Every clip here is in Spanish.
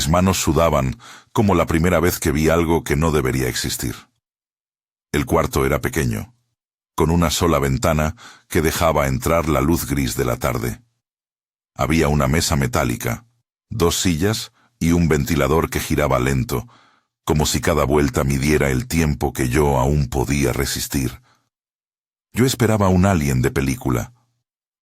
Mis manos sudaban, como la primera vez que vi algo que no debería existir. El cuarto era pequeño, con una sola ventana que dejaba entrar la luz gris de la tarde. Había una mesa metálica, 2 sillas y un ventilador que giraba lento, como si cada vuelta midiera el tiempo que yo aún podía resistir. Yo esperaba un alien de película.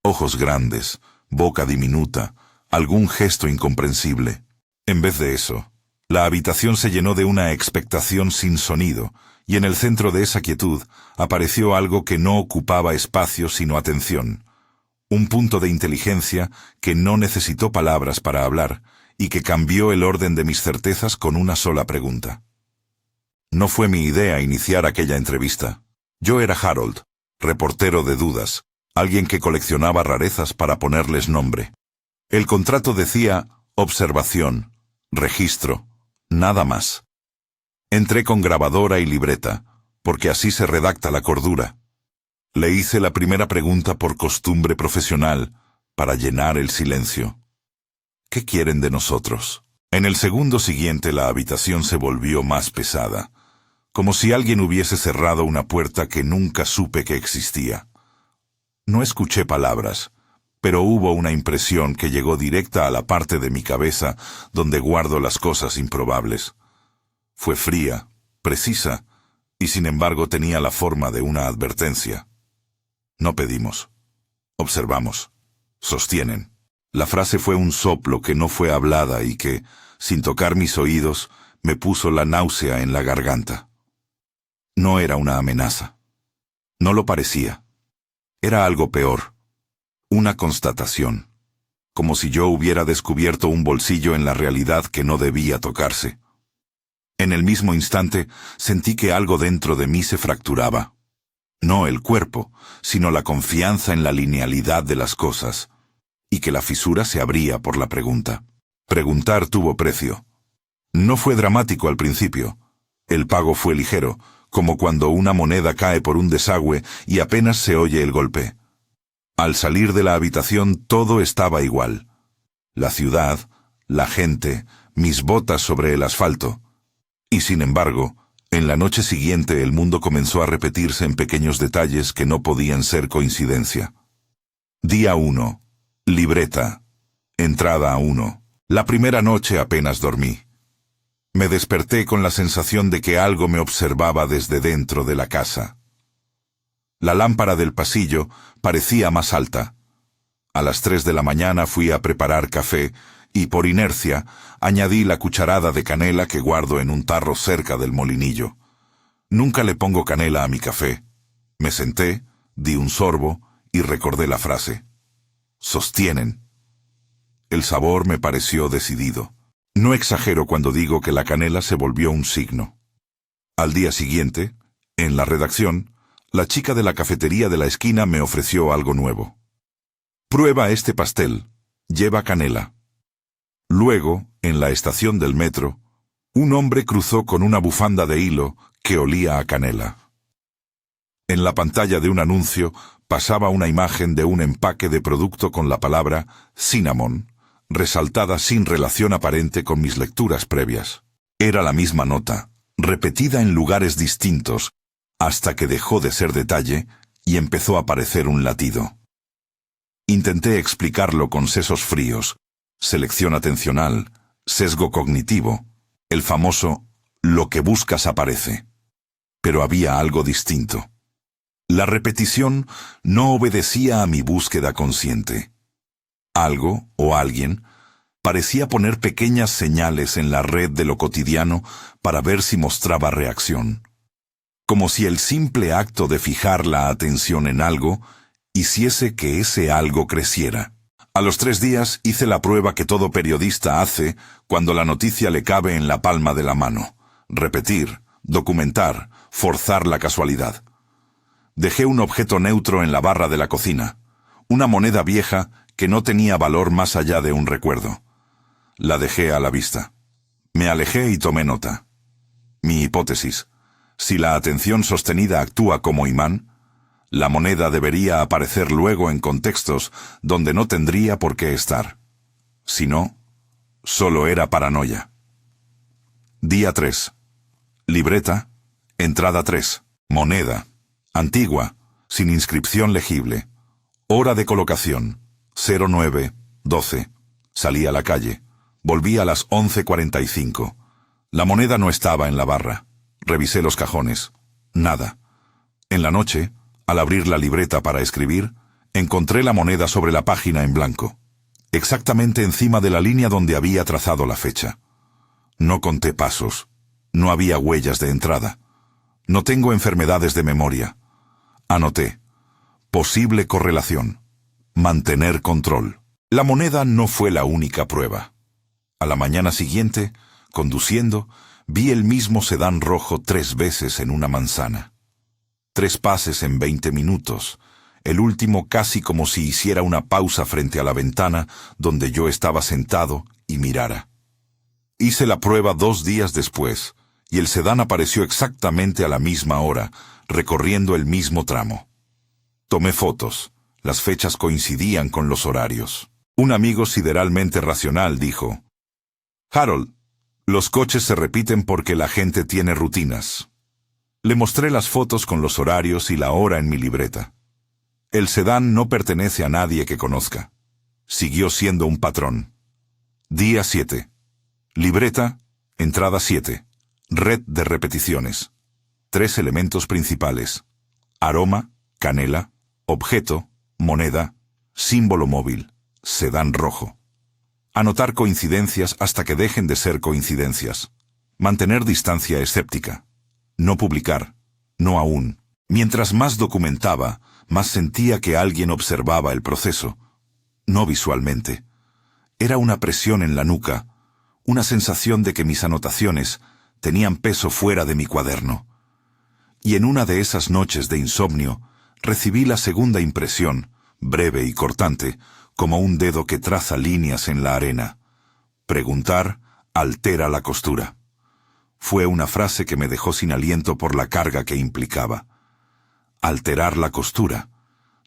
Ojos grandes, boca diminuta, algún gesto incomprensible. En vez de eso, la habitación se llenó de una expectación sin sonido, y en el centro de esa quietud apareció algo que no ocupaba espacio sino atención. Un punto de inteligencia que no necesitó palabras para hablar, y que cambió el orden de mis certezas con una sola pregunta. No fue mi idea iniciar aquella entrevista. Yo era Harold, reportero de dudas, alguien que coleccionaba rarezas para ponerles nombre. El contrato decía observación, registro, nada más. Entré con grabadora y libreta, porque así se redacta la cordura. Le hice la primera pregunta por costumbre profesional, para llenar el silencio. ¿Qué quieren de nosotros? En el segundo siguiente la habitación se volvió más pesada, como si alguien hubiese cerrado una puerta que nunca supe que existía. No escuché palabras, pero hubo una impresión que llegó directa a la parte de mi cabeza donde guardo las cosas improbables. Fue fría, precisa, y sin embargo tenía la forma de una advertencia. No pedimos. Observamos. Sostienen. La frase fue un soplo que no fue hablada y que, sin tocar mis oídos, me puso la náusea en la garganta. No era una amenaza. No lo parecía. Era algo peor. Una constatación. Como si yo hubiera descubierto un bolsillo en la realidad que no debía tocarse. En el mismo instante, sentí que algo dentro de mí se fracturaba. No el cuerpo, sino la confianza en la linealidad de las cosas, y que la fisura se abría por la pregunta. Preguntar tuvo precio. No fue dramático al principio. El pago fue ligero, como cuando una moneda cae por un desagüe y apenas se oye el golpe. Al salir de la habitación todo estaba igual. La ciudad, la gente, mis botas sobre el asfalto. Y sin embargo, en la noche siguiente el mundo comenzó a repetirse en pequeños detalles que no podían ser coincidencia. Día 1. Libreta. Entrada 1. La primera noche apenas dormí. Me desperté con la sensación de que algo me observaba desde dentro de la casa. La lámpara del pasillo parecía más alta. A las 3 de la mañana fui a preparar café y, por inercia, añadí la cucharada de canela que guardo en un tarro cerca del molinillo. Nunca le pongo canela a mi café. Me senté, di un sorbo y recordé la frase. Sostienen. El sabor me pareció decidido. No exagero cuando digo que la canela se volvió un signo. Al día siguiente, en la redacción, la chica de la cafetería de la esquina me ofreció algo nuevo. Prueba este pastel, lleva canela. Luego, en la estación del metro, un hombre cruzó con una bufanda de hilo que olía a canela. En la pantalla de un anuncio pasaba una imagen de un empaque de producto con la palabra cinnamon, resaltada sin relación aparente con mis lecturas previas. Era la misma nota, repetida en lugares distintos, hasta que dejó de ser detalle y empezó a parecer un latido. Intenté explicarlo con sesos fríos, selección atencional, sesgo cognitivo, el famoso «lo que buscas aparece». Pero había algo distinto. La repetición no obedecía a mi búsqueda consciente. Algo, o alguien, parecía poner pequeñas señales en la red de lo cotidiano para ver si mostraba reacción. Como si el simple acto de fijar la atención en algo hiciese que ese algo creciera. A los 3 días hice la prueba que todo periodista hace cuando la noticia le cabe en la palma de la mano. Repetir, documentar, forzar la casualidad. Dejé un objeto neutro en la barra de la cocina, una moneda vieja que no tenía valor más allá de un recuerdo. La dejé a la vista. Me alejé y tomé nota. Mi hipótesis: si la atención sostenida actúa como imán, la moneda debería aparecer luego en contextos donde no tendría por qué estar. Si no, Solo era paranoia. Día 3. Libreta. Entrada 3. Moneda. Antigua. Sin inscripción legible. Hora de colocación. 09:12. Salí a la calle. Volví a las 11:45. La moneda no estaba en la barra. Revisé los cajones. Nada. En la noche, al abrir la libreta para escribir, encontré la moneda sobre la página en blanco, exactamente encima de la línea donde había trazado la fecha. No conté pasos. No había huellas de entrada. No tengo enfermedades de memoria. Anoté. Posible correlación. Mantener control. La moneda no fue la única prueba. A la mañana siguiente, conduciendo, vi el mismo sedán rojo 3 veces en una manzana. 3 pases en 20 minutos, el último casi como si hiciera una pausa frente a la ventana donde yo estaba sentado y mirara. Hice la prueba 2 días después, y el sedán apareció exactamente a la misma hora, recorriendo el mismo tramo. Tomé fotos. Las fechas coincidían con los horarios. Un amigo sideralmente racional dijo: «Harold, los coches se repiten porque la gente tiene rutinas». Le mostré las fotos con los horarios y la hora en mi libreta. El sedán no pertenece a nadie que conozca. Siguió siendo un patrón. Día 7. Libreta, entrada 7. Red de repeticiones. 3 elementos principales: aroma, canela, objeto, moneda, símbolo móvil, sedán rojo. Anotar coincidencias hasta que dejen de ser coincidencias. Mantener distancia escéptica. No publicar. No aún. Mientras más documentaba, más sentía que alguien observaba el proceso. No visualmente. Era una presión en la nuca, una sensación de que mis anotaciones tenían peso fuera de mi cuaderno. Y en una de esas noches de insomnio, recibí la segunda impresión, breve y cortante, como un dedo que traza líneas en la arena. Preguntar altera la costura. Fue una frase que me dejó sin aliento por la carga que implicaba. Alterar la costura.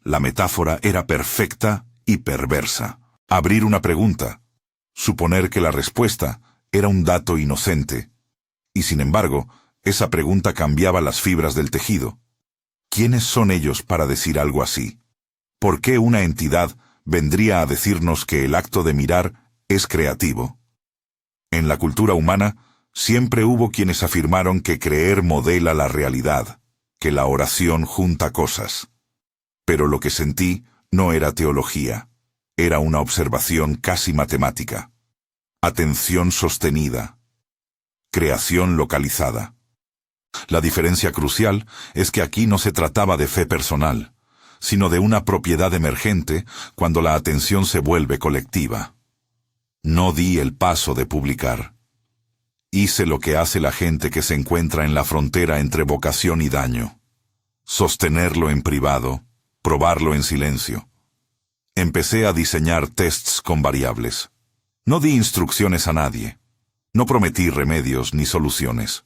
La metáfora era perfecta y perversa. Abrir una pregunta. Suponer que la respuesta era un dato inocente. Y sin embargo, esa pregunta cambiaba las fibras del tejido. ¿Quiénes son ellos para decir algo así? ¿Por qué una entidad vendría a decirnos que el acto de mirar es creativo? En la cultura humana, siempre hubo quienes afirmaron que creer modela la realidad, que la oración junta cosas. Pero lo que sentí no era teología, era una observación casi matemática. Atención sostenida. Creación localizada. La diferencia crucial es que aquí no se trataba de fe personal, sino de una propiedad emergente cuando la atención se vuelve colectiva. No di el paso de publicar. Hice lo que hace la gente que se encuentra en la frontera entre vocación y daño. Sostenerlo en privado, probarlo en silencio. Empecé a diseñar tests con variables. No di instrucciones a nadie. No prometí remedios ni soluciones.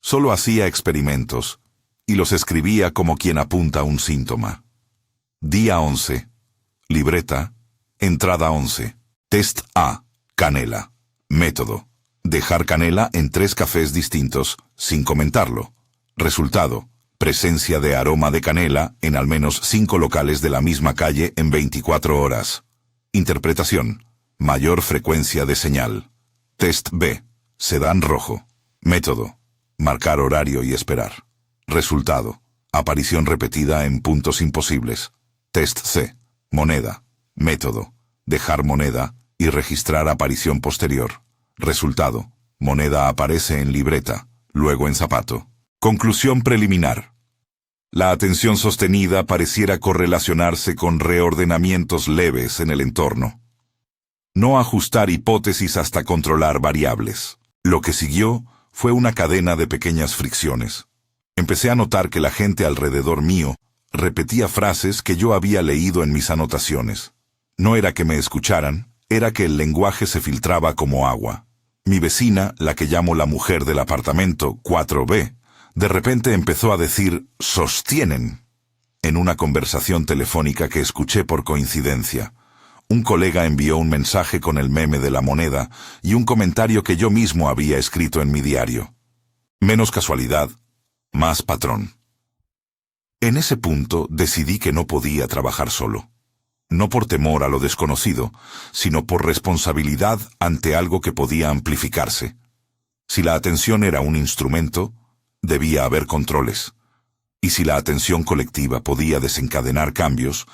Solo hacía experimentos, y los escribía como quien apunta un síntoma. Día 11. Libreta. Entrada 11. Test A. Canela. Método: dejar canela en 3 cafés distintos, sin comentarlo. Resultado: presencia de aroma de canela en al menos 5 locales de la misma calle en 24 horas. Interpretación: mayor frecuencia de señal. Test B. Sedán rojo. Método: marcar horario y esperar. Resultado: aparición repetida en puntos imposibles. Test C. Moneda. Método: dejar moneda y registrar aparición posterior. Resultado: moneda aparece en libreta, luego en zapato. Conclusión preliminar. La atención sostenida pareciera correlacionarse con reordenamientos leves en el entorno. No ajustar hipótesis hasta controlar variables. Lo que siguió fue una cadena de pequeñas fricciones. Empecé a notar que la gente alrededor mío repetía frases que yo había leído en mis anotaciones. No era que me escucharan, era que el lenguaje se filtraba como agua. Mi vecina, la que llamo la mujer del apartamento 4B, de repente empezó a decir «sostienen» en una conversación telefónica que escuché por coincidencia, Un colega envió un mensaje con el meme de la moneda y un comentario que yo mismo había escrito en mi diario. Menos casualidad, más patrón. En ese punto decidí que no podía trabajar solo. No por temor a lo desconocido, sino por responsabilidad ante algo que podía amplificarse. Si la atención era un instrumento, debía haber controles. Y si la atención colectiva podía desencadenar cambios,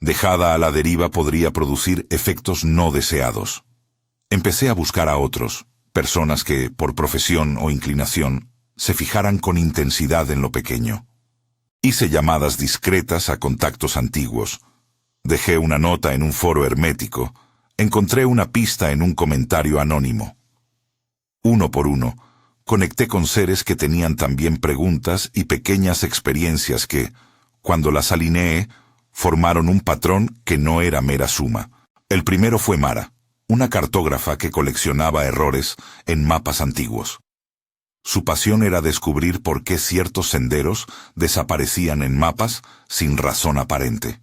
dejada a la deriva podría producir efectos no deseados. Empecé a buscar a otros, personas que, por profesión o inclinación, se fijaran con intensidad en lo pequeño. Hice llamadas discretas a contactos antiguos. Dejé una nota en un foro hermético. Encontré una pista en un comentario anónimo. Uno por uno, conecté con seres que tenían también preguntas y pequeñas experiencias que, cuando las alineé, formaron un patrón que no era mera suma. El primero fue Mara, una cartógrafa que coleccionaba errores en mapas antiguos. Su pasión era descubrir por qué ciertos senderos desaparecían en mapas sin razón aparente.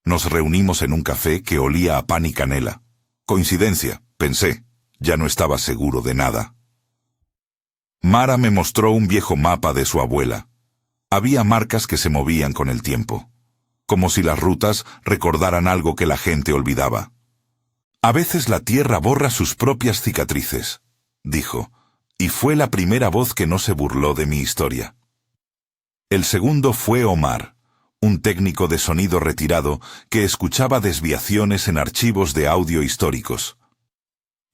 Nos reunimos en un café que olía a pan y canela. Coincidencia, pensé. Ya no estaba seguro de nada. Mara me mostró un viejo mapa de su abuela. Había marcas que se movían con el tiempo, como si las rutas recordaran algo que la gente olvidaba. A veces la tierra borra sus propias cicatrices, dijo, y fue la primera voz que no se burló de mi historia. El segundo fue Omar, un técnico de sonido retirado que escuchaba desviaciones en archivos de audio históricos.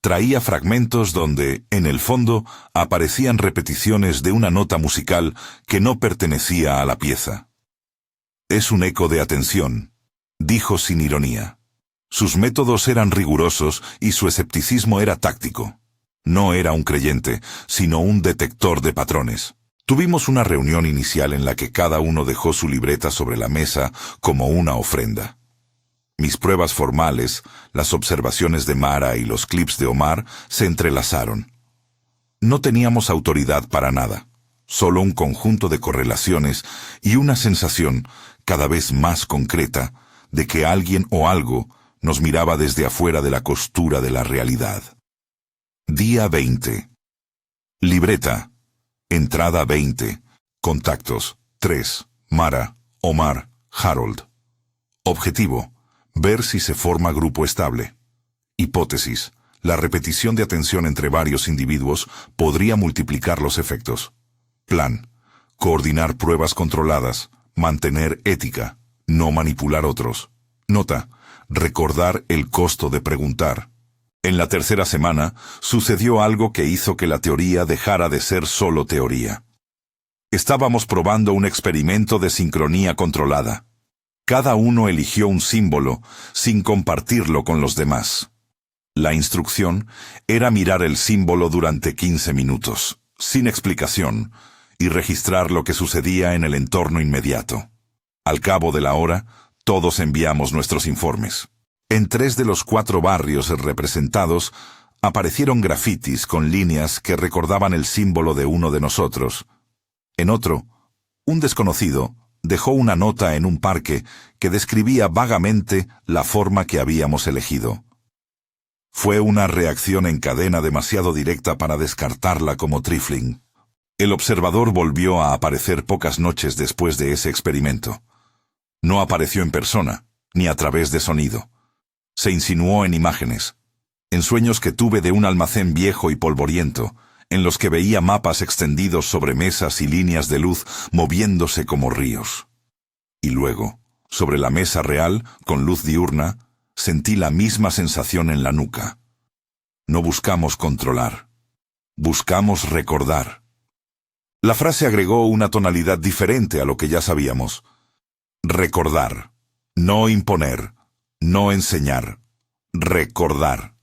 Traía fragmentos donde, en el fondo, aparecían repeticiones de una nota musical que no pertenecía a la pieza. Es un eco de atención, dijo sin ironía. Sus métodos eran rigurosos y su escepticismo era táctico. No era un creyente, sino un detector de patrones. Tuvimos una reunión inicial en la que cada uno dejó su libreta sobre la mesa como una ofrenda. Mis pruebas formales, las observaciones de Mara y los clips de Omar se entrelazaron. No teníamos autoridad para nada, solo un conjunto de correlaciones y una sensación, cada vez más concreta, de que alguien o algo nos miraba desde afuera de la costura de la realidad. Día 20. Libreta. Entrada 20. Contactos. 3. Mara, Omar, Harold. Objetivo. Ver si se forma grupo estable. Hipótesis. La repetición de atención entre varios individuos podría multiplicar los efectos. Plan. Coordinar pruebas controladas. Mantener ética. No manipular otros. Nota. Recordar el costo de preguntar. En la tercera semana, sucedió algo que hizo que la teoría dejara de ser solo teoría. Estábamos probando un experimento de sincronía controlada. Cada uno eligió un símbolo sin compartirlo con los demás. La instrucción era mirar el símbolo durante 15 minutos, sin explicación, y registrar lo que sucedía en el entorno inmediato. Al cabo de la hora, todos enviamos nuestros informes. En 3 de los 4 barrios representados, aparecieron grafitis con líneas que recordaban el símbolo de uno de nosotros. En otro, un desconocido dejó una nota en un parque que describía vagamente la forma que habíamos elegido. Fue una reacción en cadena demasiado directa para descartarla como trifling. El observador volvió a aparecer pocas noches después de ese experimento. No apareció en persona, ni a través de sonido. Se insinuó en imágenes, en sueños que tuve de un almacén viejo y polvoriento, en los que veía mapas extendidos sobre mesas y líneas de luz moviéndose como ríos. Y luego, sobre la mesa real, con luz diurna, sentí la misma sensación en la nuca. No buscamos controlar, buscamos recordar. La frase agregó una tonalidad diferente a lo que ya sabíamos. Recordar, no imponer, no enseñar, recordar.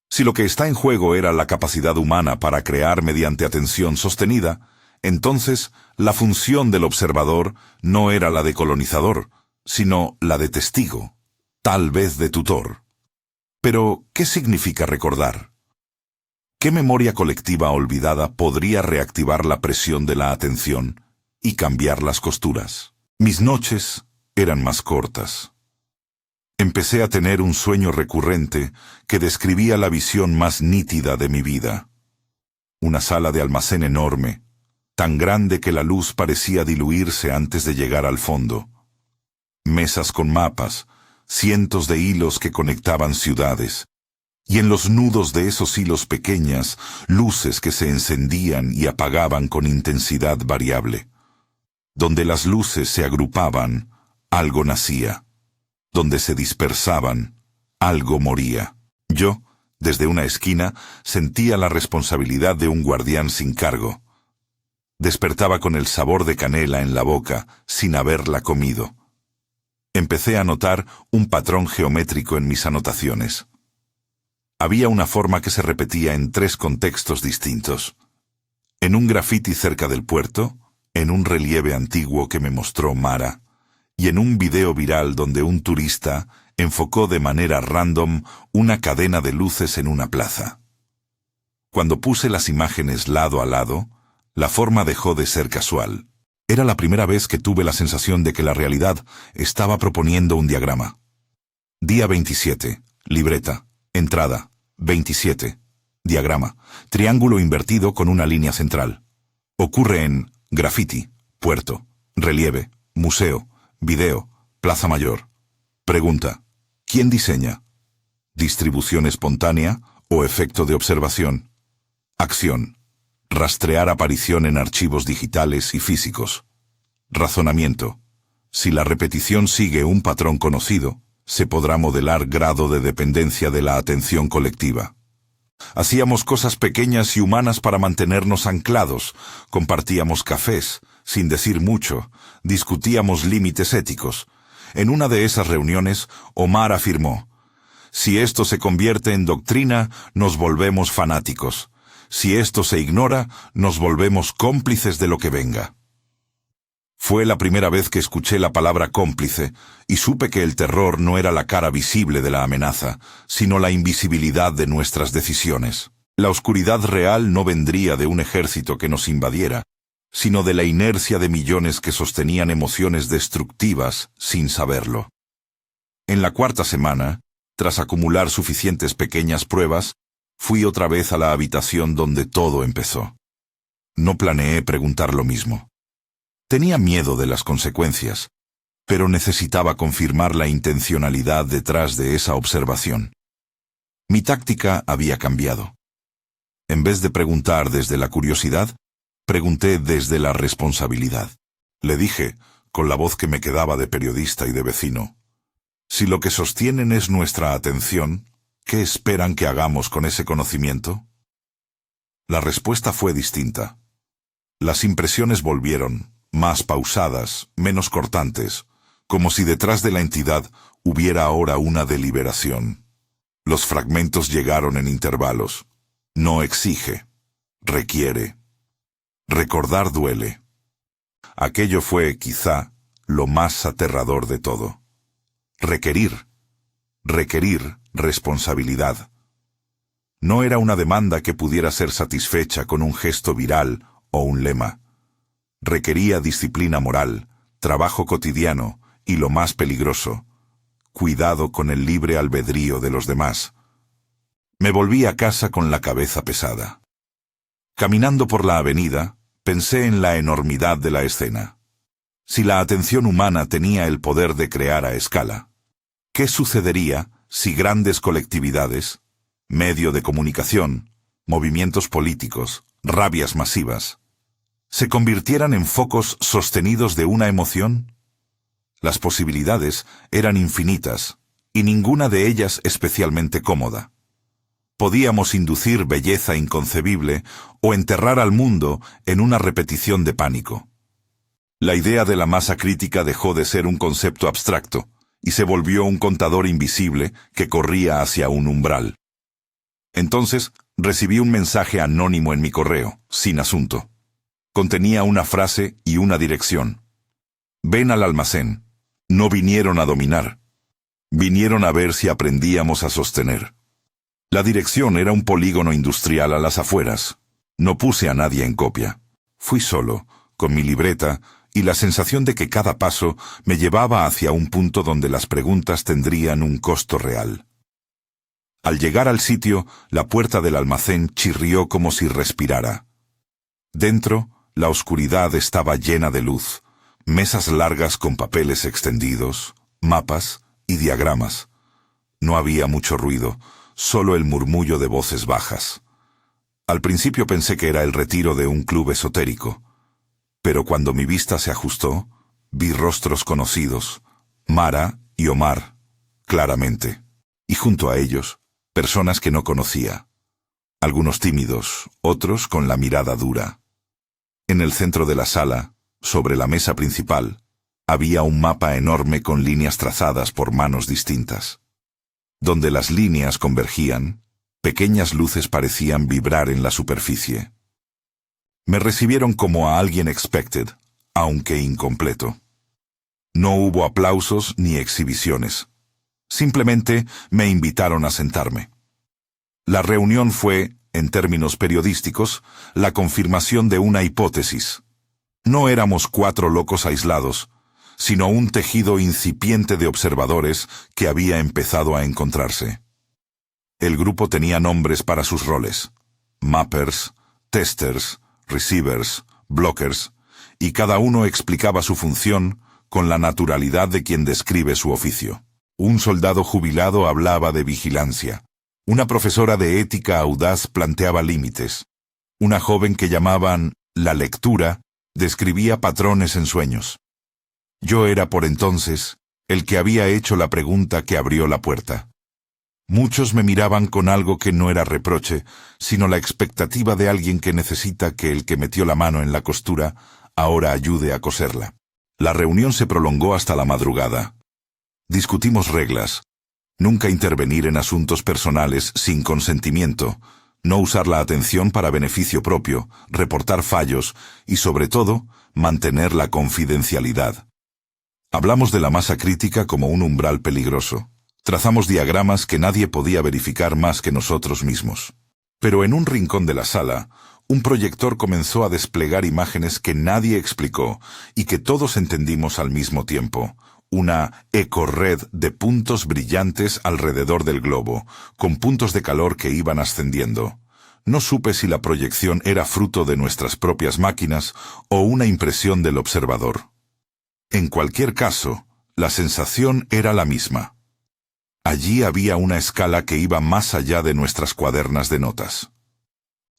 Si lo que está en juego era la capacidad humana para crear mediante atención sostenida, entonces la función del observador no era la de colonizador, sino la de testigo, tal vez de tutor. Pero, ¿qué significa recordar? ¿Qué memoria colectiva olvidada podría reactivar la presión de la atención y cambiar las costuras? Mis noches eran más cortas. Empecé a tener un sueño recurrente que describía la visión más nítida de mi vida. Una sala de almacén enorme, tan grande que la luz parecía diluirse antes de llegar al fondo. Mesas con mapas, cientos de hilos que conectaban ciudades, y en los nudos de esos hilos pequeñas, luces que se encendían y apagaban con intensidad variable. Donde las luces se agrupaban, algo nacía. Donde se dispersaban, algo moría. Yo, desde una esquina, sentía la responsabilidad de un guardián sin cargo. Despertaba con el sabor de canela en la boca, sin haberla comido. Empecé a notar un patrón geométrico en mis anotaciones. Había una forma que se repetía en 3 contextos distintos. En un grafiti cerca del puerto, en un relieve antiguo que me mostró Mara, y en un video viral donde un turista enfocó de manera random una cadena de luces en una plaza. Cuando puse las imágenes lado a lado, la forma dejó de ser casual. Era la primera vez que tuve la sensación de que la realidad estaba proponiendo un diagrama. Día 27, libreta, entrada, 27, diagrama, triángulo invertido con una línea central. Ocurre en grafiti, puerto, relieve, museo, video, plaza mayor. Pregunta: ¿quién diseña? ¿Distribución espontánea o efecto de observación? Acción: rastrear aparición en archivos digitales y físicos. Razonamiento: si la repetición sigue un patrón conocido, se podrá modelar grado de dependencia de la atención colectiva. Hacíamos cosas pequeñas y humanas para mantenernos anclados, compartíamos cafés, sin decir mucho, discutíamos límites éticos. En una de esas reuniones, Omar afirmó: si esto se convierte en doctrina, nos volvemos fanáticos. Si esto se ignora, nos volvemos cómplices de lo que venga. Fue la primera vez que escuché la palabra cómplice y supe que el terror no era la cara visible de la amenaza, sino la invisibilidad de nuestras decisiones. La oscuridad real no vendría de un ejército que nos invadiera, sino de la inercia de millones que sostenían emociones destructivas sin saberlo. En la 4ª semana, tras acumular suficientes pequeñas pruebas, fui otra vez a la habitación donde todo empezó. No planeé preguntar lo mismo. Tenía miedo de las consecuencias, pero necesitaba confirmar la intencionalidad detrás de esa observación. Mi táctica había cambiado. En vez de preguntar desde la curiosidad, pregunté desde la responsabilidad. Le dije, con la voz que me quedaba de periodista y de vecino: si lo que sostienen es nuestra atención, ¿qué esperan que hagamos con ese conocimiento? La respuesta fue distinta. Las impresiones volvieron, más pausadas, menos cortantes, como si detrás de la entidad hubiera ahora una deliberación. Los fragmentos llegaron en intervalos. No exige, requiere. Recordar duele. Aquello fue, quizá, lo más aterrador de todo. Requerir responsabilidad. No era una demanda que pudiera ser satisfecha con un gesto viral o un lema. Requería disciplina moral, trabajo cotidiano y, lo más peligroso, cuidado con el libre albedrío de los demás. Me volví a casa con la cabeza pesada. Caminando por la avenida, pensé en la enormidad de la escena. Si la atención humana tenía el poder de crear a escala, ¿qué sucedería si grandes colectividades, medio de comunicación, movimientos políticos, rabias masivas, se convirtieran en focos sostenidos de una emoción? Las posibilidades eran infinitas, y ninguna de ellas especialmente cómoda. Podíamos inducir belleza inconcebible o enterrar al mundo en una repetición de pánico. La idea de la masa crítica dejó de ser un concepto abstracto y se volvió un contador invisible que corría hacia un umbral. Entonces recibí un mensaje anónimo en mi correo, sin asunto. Contenía una frase y una dirección. Ven al almacén. No vinieron a dominar. Vinieron a ver si aprendíamos a sostener. La dirección era un polígono industrial a las afueras. No puse a nadie en copia. Fui solo, con mi libreta y la sensación de que cada paso me llevaba hacia un punto donde las preguntas tendrían un costo real. Al llegar al sitio, la puerta del almacén chirrió como si respirara. Dentro, la oscuridad estaba llena de luz, mesas largas con papeles extendidos, mapas y diagramas. No había mucho ruido, solo el murmullo de voces bajas. Al principio pensé que era el retiro de un club esotérico, pero cuando mi vista se ajustó, vi rostros conocidos, Mara y Omar, claramente, y junto a ellos, personas que no conocía. Algunos tímidos, otros con la mirada dura. En el centro de la sala, sobre la mesa principal, había un mapa enorme con líneas trazadas por manos distintas. Donde las líneas convergían, pequeñas luces parecían vibrar en la superficie. Me recibieron como a alguien expected, aunque incompleto. No hubo aplausos ni exhibiciones. Simplemente me invitaron a sentarme. La reunión fue, en términos periodísticos, la confirmación de una hipótesis. No éramos 4 locos aislados, sino un tejido incipiente de observadores que había empezado a encontrarse. El grupo tenía nombres para sus roles: mappers, testers, receivers, blockers, y cada uno explicaba su función con la naturalidad de quien describe su oficio. Un soldado jubilado hablaba de vigilancia. Una profesora de ética audaz planteaba límites. Una joven que llamaban la lectura describía patrones en sueños. Yo era por entonces el que había hecho la pregunta que abrió la puerta. Muchos me miraban con algo que no era reproche, sino la expectativa de alguien que necesita que el que metió la mano en la costura ahora ayude a coserla. La reunión se prolongó hasta la madrugada. Discutimos reglas: nunca intervenir en asuntos personales sin consentimiento, no usar la atención para beneficio propio, reportar fallos y, sobre todo, mantener la confidencialidad. Hablamos de la masa crítica como un umbral peligroso. Trazamos diagramas que nadie podía verificar más que nosotros mismos. Pero en un rincón de la sala, un proyector comenzó a desplegar imágenes que nadie explicó y que todos entendimos al mismo tiempo. Una ecorred de puntos brillantes alrededor del globo, con puntos de calor que iban ascendiendo. No supe si la proyección era fruto de nuestras propias máquinas o una impresión del observador. En cualquier caso, la sensación era la misma. Allí había una escala que iba más allá de nuestras cuadernas de notas.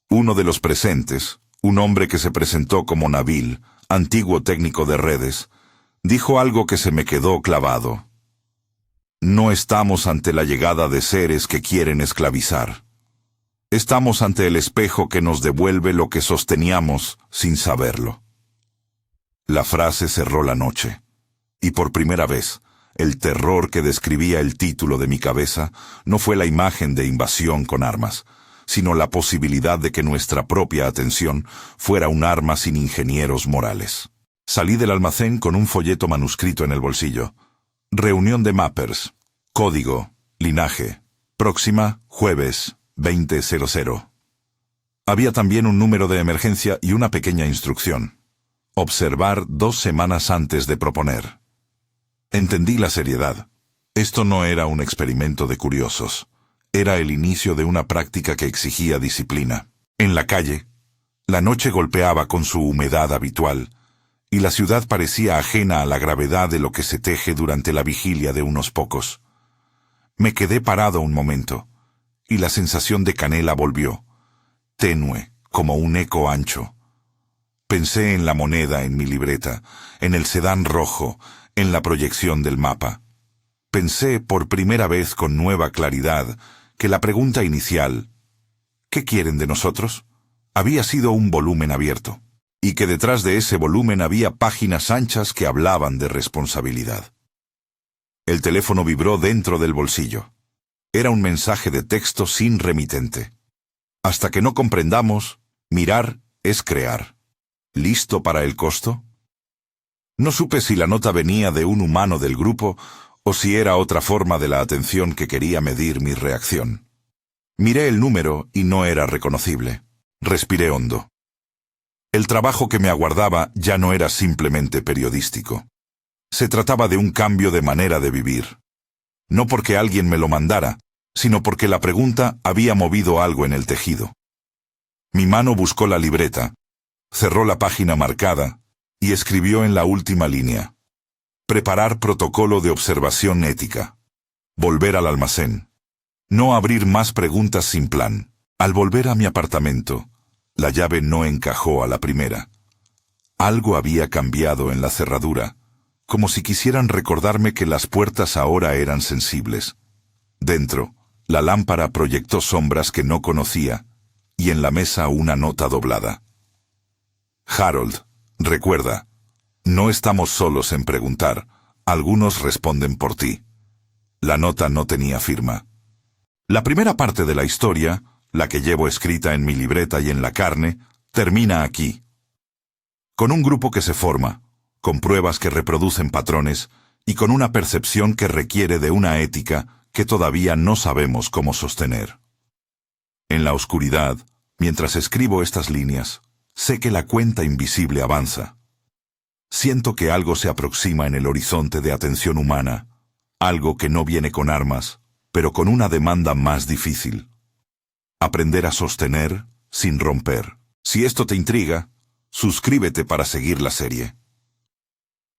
Uno de los presentes, un hombre que se presentó como Nabil, antiguo técnico de redes, dijo algo que se me quedó clavado. No estamos ante la llegada de seres que quieren esclavizar. Estamos ante el espejo que nos devuelve lo que sosteníamos sin saberlo. La frase cerró la noche, y por primera vez, el terror que describía el título de mi cabeza no fue la imagen de invasión con armas, sino la posibilidad de que nuestra propia atención fuera un arma sin ingenieros morales. Salí del almacén con un folleto manuscrito en el bolsillo. Reunión de mappers. Código. Linaje. Próxima, jueves, 20:00. Había también un número de emergencia y una pequeña instrucción. Observar 2 semanas antes de proponer. Entendí la seriedad. Esto no era un experimento de curiosos. Era el inicio de una práctica que exigía disciplina. En la calle, la noche golpeaba con su humedad habitual, y la ciudad parecía ajena a la gravedad de lo que se teje durante la vigilia de unos pocos. Me quedé parado un momento, y la sensación de canela volvió, tenue, como un eco ancho. Pensé en la moneda en mi libreta, en el sedán rojo, en la proyección del mapa. Pensé por primera vez con nueva claridad que la pregunta inicial, ¿qué quieren de nosotros?, había sido un volumen abierto, y que detrás de ese volumen había páginas anchas que hablaban de responsabilidad. El teléfono vibró dentro del bolsillo. Era un mensaje de texto sin remitente. Hasta que no comprendamos, mirar es crear. ¿Listo para el costo? No supe si la nota venía de un humano del grupo o si era otra forma de la atención que quería medir mi reacción. Miré el número y no era reconocible. Respiré hondo. El trabajo que me aguardaba ya no era simplemente periodístico. Se trataba de un cambio de manera de vivir. No porque alguien me lo mandara, sino porque la pregunta había movido algo en el tejido. Mi mano buscó la libreta, cerró la página marcada y escribió en la última línea: preparar protocolo de observación ética. Volver al almacén. No abrir más preguntas sin plan. Al volver a mi apartamento, la llave no encajó a la primera. Algo había cambiado en la cerradura, como si quisieran recordarme que las puertas ahora eran sensibles. Dentro, la lámpara proyectó sombras que no conocía, y en la mesa una nota doblada. Harold, recuerda, no estamos solos en preguntar, algunos responden por ti. La nota no tenía firma. La primera parte de la historia, la que llevo escrita en mi libreta y en la carne, termina aquí. Con un grupo que se forma, con pruebas que reproducen patrones y con una percepción que requiere de una ética que todavía no sabemos cómo sostener. En la oscuridad, mientras escribo estas líneas, sé que la cuenta invisible avanza. Siento que algo se aproxima en el horizonte de atención humana, algo que no viene con armas, pero con una demanda más difícil. Aprender a sostener sin romper. Si esto te intriga, suscríbete para seguir la serie.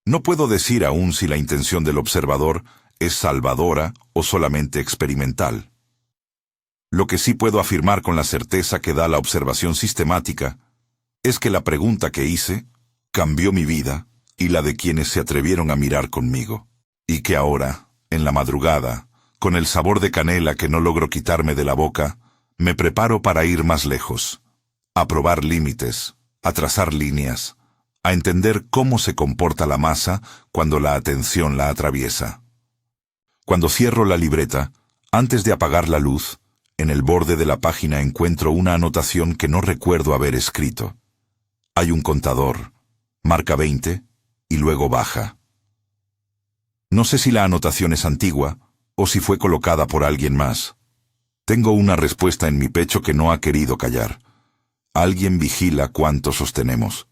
No puedo decir aún si la intención del observador es salvadora o solamente experimental. Lo que sí puedo afirmar con la certeza que da la observación sistemática es que la pregunta que hice cambió mi vida y la de quienes se atrevieron a mirar conmigo. Y que ahora, en la madrugada, con el sabor de canela que no logro quitarme de la boca, me preparo para ir más lejos, a probar límites, a trazar líneas, a entender cómo se comporta la masa cuando la atención la atraviesa. Cuando cierro la libreta, antes de apagar la luz, en el borde de la página encuentro una anotación que no recuerdo haber escrito. Hay un contador, marca 20 y luego baja. No sé si la anotación es antigua o si fue colocada por alguien más. Tengo una respuesta en mi pecho que no ha querido callar. Alguien vigila cuánto sostenemos.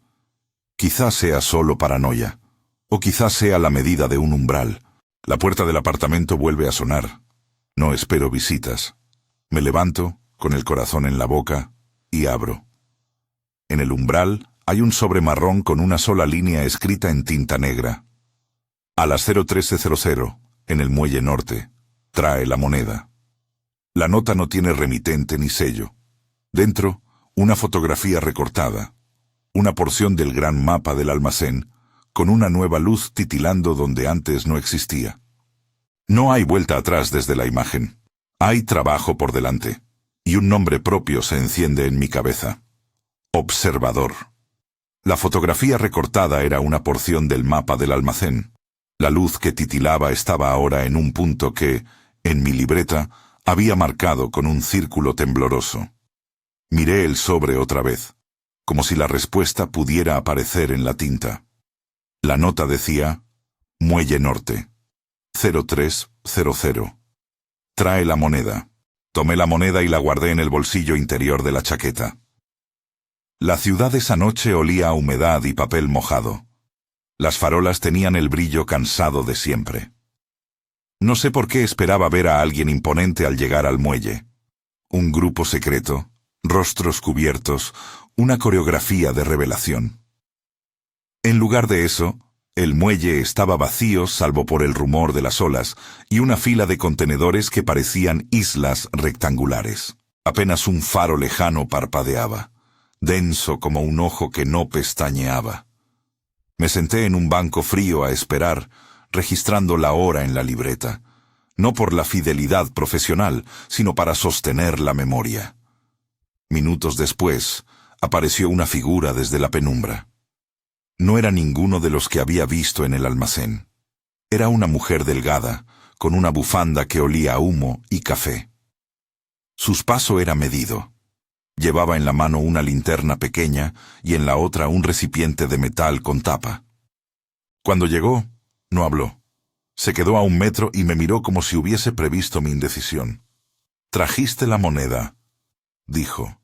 Quizás sea solo paranoia, o quizás sea la medida de un umbral. La puerta del apartamento vuelve a sonar. No espero visitas. Me levanto, con el corazón en la boca, y abro. En el umbral hay un sobre marrón con una sola línea escrita en tinta negra. A las 01300, en el muelle norte, trae la moneda. La nota no tiene remitente ni sello. Dentro, una fotografía recortada. Una porción del gran mapa del almacén, con una nueva luz titilando donde antes no existía. No hay vuelta atrás desde la imagen. Hay trabajo por delante, y un nombre propio se enciende en mi cabeza. Observador. La fotografía recortada era una porción del mapa del almacén. La luz que titilaba estaba ahora en un punto que, en mi libreta, había marcado con un círculo tembloroso. Miré el sobre otra vez, como si la respuesta pudiera aparecer en la tinta. La nota decía: Muelle Norte, 0300. Trae la moneda. Tomé la moneda y la guardé en el bolsillo interior de la chaqueta. La ciudad esa noche olía a humedad y papel mojado. Las farolas tenían el brillo cansado de siempre. No sé por qué esperaba ver a alguien imponente al llegar al muelle. Un grupo secreto, rostros cubiertos, una coreografía de revelación. En lugar de eso, el muelle estaba vacío salvo por el rumor de las olas y una fila de contenedores que parecían islas rectangulares. Apenas un faro lejano parpadeaba, denso como un ojo que no pestañeaba. Me senté en un banco frío a esperar, registrando la hora en la libreta, no por la fidelidad profesional, sino para sostener la memoria. Minutos después, apareció una figura desde la penumbra. No era ninguno de los que había visto en el almacén. Era una mujer delgada, con una bufanda que olía a humo y café. Su paso era medido. Llevaba en la mano una linterna pequeña y en la otra un recipiente de metal con tapa. Cuando llegó, no habló. Se quedó a 1 metro y me miró como si hubiese previsto mi indecisión. «Trajiste la moneda», dijo.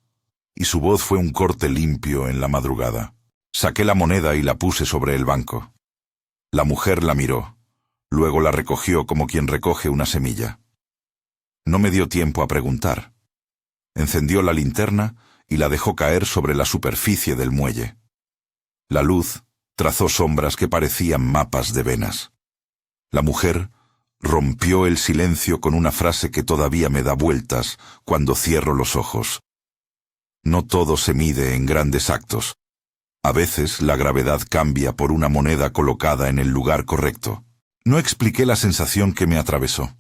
y su voz fue un corte limpio en la madrugada. Saqué la moneda y la puse sobre el banco. La mujer la miró, luego la recogió como quien recoge una semilla. No me dio tiempo a preguntar. Encendió la linterna y la dejó caer sobre la superficie del muelle. La luz trazó sombras que parecían mapas de venas. La mujer rompió el silencio con una frase que todavía me da vueltas cuando cierro los ojos. No todo se mide en grandes actos. A veces la gravedad cambia por una moneda colocada en el lugar correcto. No expliqué la sensación que me atravesó.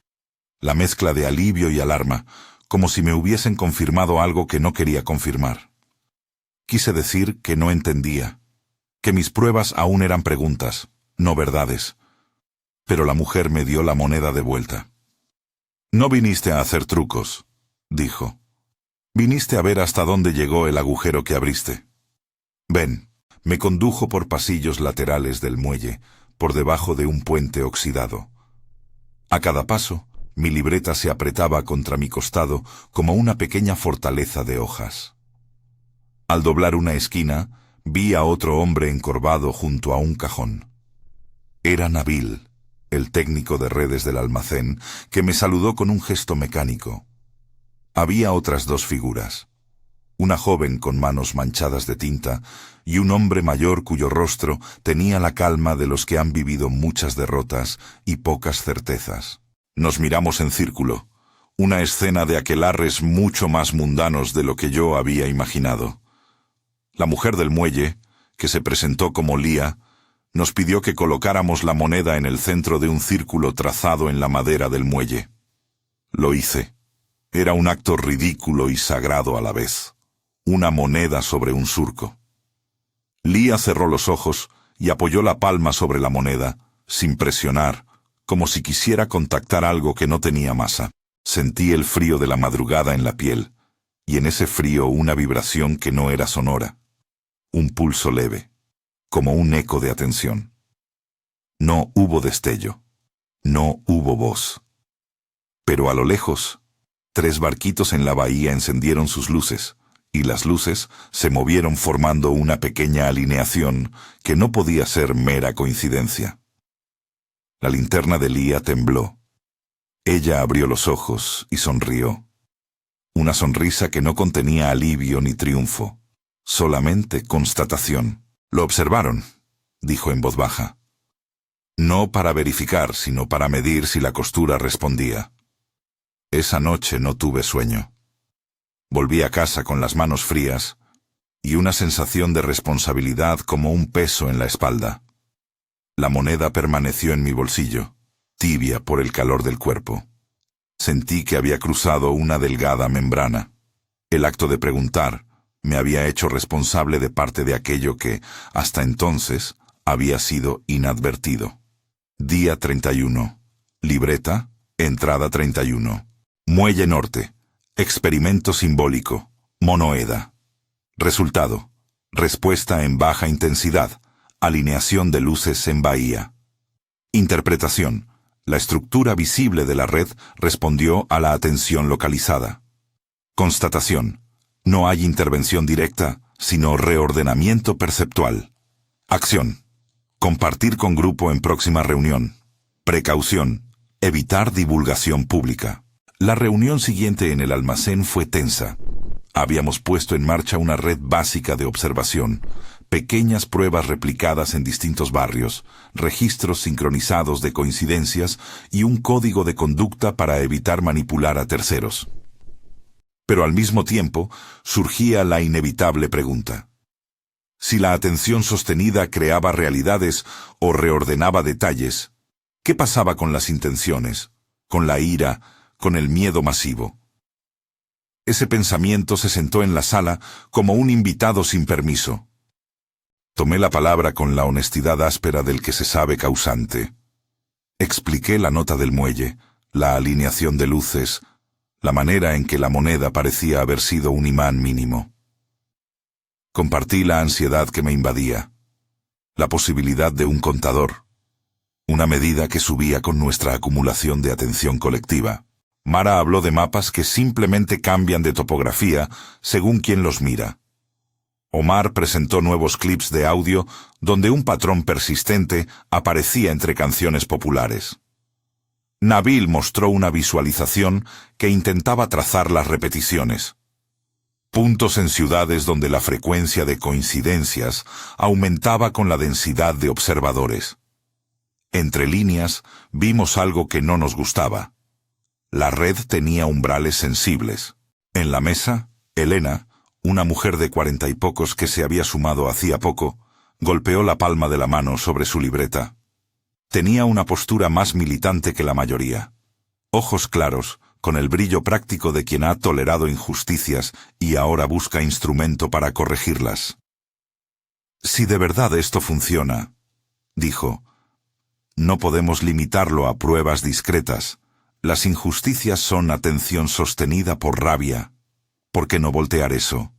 La mezcla de alivio y alarma, como si me hubiesen confirmado algo que no quería confirmar. Quise decir que no entendía, que mis pruebas aún eran preguntas, no verdades. Pero la mujer me dio la moneda de vuelta. «No viniste a hacer trucos», dijo. «Viniste a ver hasta dónde llegó el agujero que abriste. Ven». Me condujo por pasillos laterales del muelle, por debajo de un puente oxidado. A cada paso, mi libreta se apretaba contra mi costado como una pequeña fortaleza de hojas. Al doblar una esquina, vi a otro hombre encorvado junto a un cajón. Era Nabil, el técnico de redes del almacén, que me saludó con un gesto mecánico. Había otras dos figuras. Una joven con manos manchadas de tinta y un hombre mayor cuyo rostro tenía la calma de los que han vivido muchas derrotas y pocas certezas. Nos miramos en círculo, una escena de aquelarres mucho más mundanos de lo que yo había imaginado. La mujer del muelle, que se presentó como Lía, nos pidió que colocáramos la moneda en el centro de un círculo trazado en la madera del muelle. Lo hice. Era un acto ridículo y sagrado a la vez. Una moneda sobre un surco. Lía cerró los ojos y apoyó la palma sobre la moneda, sin presionar, como si quisiera contactar algo que no tenía masa. Sentí el frío de la madrugada en la piel, y en ese frío una vibración que no era sonora. Un pulso leve, como un eco de atención. No hubo destello, no hubo voz. Pero a lo lejos, 3 barquitos en la bahía encendieron sus luces, y las luces se movieron formando una pequeña alineación que no podía ser mera coincidencia. La linterna de Lía tembló. Ella abrió los ojos y sonrió. Una sonrisa que no contenía alivio ni triunfo, solamente constatación. «Lo observaron», dijo en voz baja. No para verificar, sino para medir si la costura respondía. Esa noche no tuve sueño. Volví a casa con las manos frías y una sensación de responsabilidad como un peso en la espalda. La moneda permaneció en mi bolsillo, tibia por el calor del cuerpo. Sentí que había cruzado una delgada membrana. El acto de preguntar me había hecho responsable de parte de aquello que, hasta entonces, había sido inadvertido. Día 31. Libreta, entrada 31. Muelle Norte. Experimento simbólico. Monoeda. Resultado. Respuesta en baja intensidad. Alineación de luces en bahía. Interpretación. La estructura visible de la red respondió a la atención localizada. Constatación. No hay intervención directa, sino reordenamiento perceptual. Acción. Compartir con grupo en próxima reunión. Precaución. Evitar divulgación pública. La reunión siguiente en el almacén fue tensa. Habíamos puesto en marcha una red básica de observación, pequeñas pruebas replicadas en distintos barrios, registros sincronizados de coincidencias y un código de conducta para evitar manipular a terceros. Pero al mismo tiempo surgía la inevitable pregunta. Si la atención sostenida creaba realidades o reordenaba detalles, ¿qué pasaba con las intenciones, con la ira, con el miedo masivo? Ese pensamiento se sentó en la sala como un invitado sin permiso. Tomé la palabra con la honestidad áspera del que se sabe causante. Expliqué la nota del muelle, la alineación de luces, la manera en que la moneda parecía haber sido un imán mínimo. Compartí la ansiedad que me invadía, la posibilidad de un contador, una medida que subía con nuestra acumulación de atención colectiva. Mara habló de mapas que simplemente cambian de topografía según quien los mira. Omar presentó nuevos clips de audio donde un patrón persistente aparecía entre canciones populares. Nabil mostró una visualización que intentaba trazar las repeticiones. Puntos en ciudades donde la frecuencia de coincidencias aumentaba con la densidad de observadores. Entre líneas, vimos algo que no nos gustaba. La red tenía umbrales sensibles. En la mesa, Elena, una mujer de 40 y pocos que se había sumado hacía poco, golpeó la palma de la mano sobre su libreta. Tenía una postura más militante que la mayoría. Ojos claros, con el brillo práctico de quien ha tolerado injusticias y ahora busca instrumento para corregirlas. Si de verdad esto funciona, dijo, no podemos limitarlo a pruebas discretas. Las injusticias son atención sostenida por rabia. ¿Por qué no voltear eso?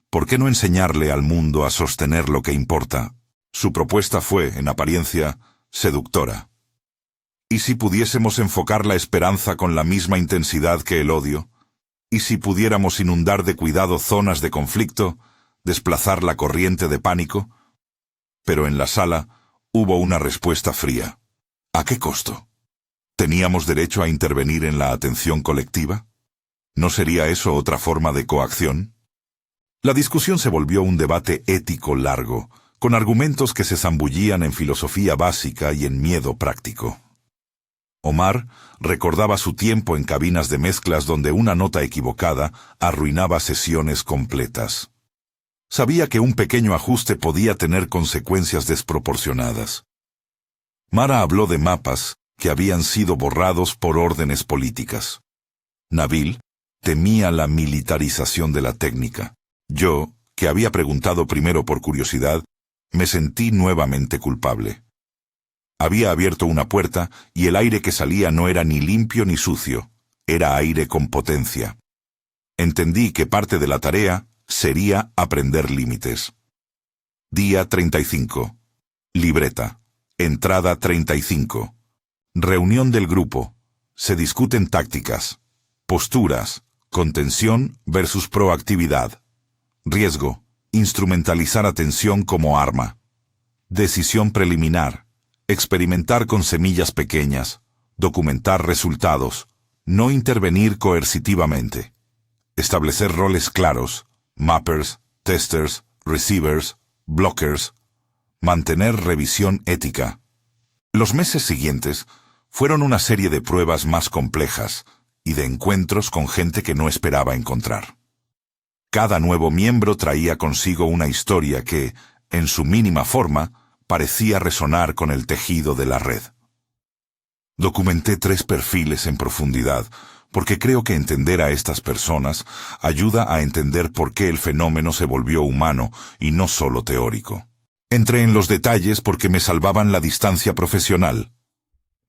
¿Por qué no enseñarle al mundo a sostener lo que importa? Su propuesta fue, en apariencia, seductora. ¿Y si pudiésemos enfocar la esperanza con la misma intensidad que el odio? ¿Y si pudiéramos inundar de cuidado zonas de conflicto, desplazar la corriente de pánico? Pero en la sala hubo una respuesta fría. ¿A qué costo? ¿Teníamos derecho a intervenir en la atención colectiva? ¿No sería eso otra forma de coacción? La discusión se volvió un debate ético largo, con argumentos que se zambullían en filosofía básica y en miedo práctico. Omar recordaba su tiempo en cabinas de mezclas donde una nota equivocada arruinaba sesiones completas. Sabía que un pequeño ajuste podía tener consecuencias desproporcionadas. Mara habló de mapas que habían sido borrados por órdenes políticas. Nabil temía la militarización de la técnica. Yo, que había preguntado primero por curiosidad, me sentí nuevamente culpable. Había abierto una puerta y el aire que salía no era ni limpio ni sucio, era aire con potencia. Entendí que parte de la tarea sería aprender límites. Día 35. Libreta. Entrada 35. Reunión del grupo. Se discuten tácticas. Posturas. Contención versus proactividad. Riesgo. Instrumentalizar atención como arma. Decisión preliminar. Experimentar con semillas pequeñas. Documentar resultados. No intervenir coercitivamente. Establecer roles claros. Mappers, testers, receivers, blockers. Mantener revisión ética. Los meses siguientes fueron una serie de pruebas más complejas y de encuentros con gente que no esperaba encontrar. Cada nuevo miembro traía consigo una historia que, en su mínima forma, parecía resonar con el tejido de la red. Documenté 3 perfiles en profundidad, porque creo que entender a estas personas ayuda a entender por qué el fenómeno se volvió humano y no solo teórico. Entré en los detalles porque me salvaban la distancia profesional.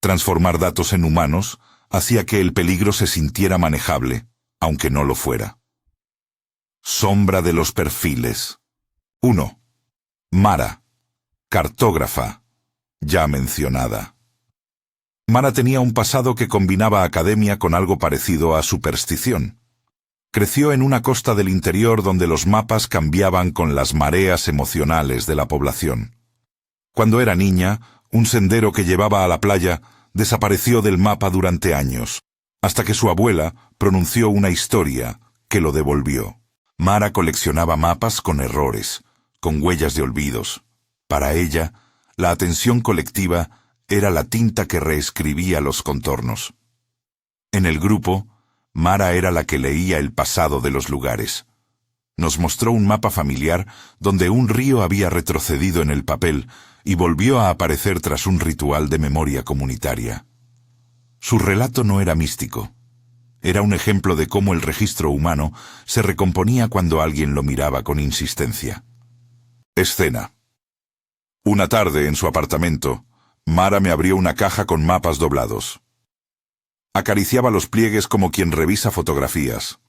Transformar datos en humanos hacía que el peligro se sintiera manejable, aunque no lo fuera. Sombra de los perfiles. 1. Mara, cartógrafa, ya mencionada. Mara tenía un pasado que combinaba academia con algo parecido a superstición. Creció en una costa del interior donde los mapas cambiaban con las mareas emocionales de la población. Cuando era niña, un sendero que llevaba a la playa desapareció del mapa durante años, hasta que su abuela pronunció una historia que lo devolvió. Mara coleccionaba mapas con errores, con huellas de olvidos. Para ella, la atención colectiva era la tinta que reescribía los contornos. En el grupo, Mara era la que leía el pasado de los lugares. Nos mostró un mapa familiar donde un río había retrocedido en el papel y volvió a aparecer tras un ritual de memoria comunitaria. Su relato no era místico. Era un ejemplo de cómo el registro humano se recomponía cuando alguien lo miraba con insistencia. Escena. Una tarde, en su apartamento, Mara me abrió una caja con mapas doblados. Acariciaba los pliegues como quien revisa fotografías.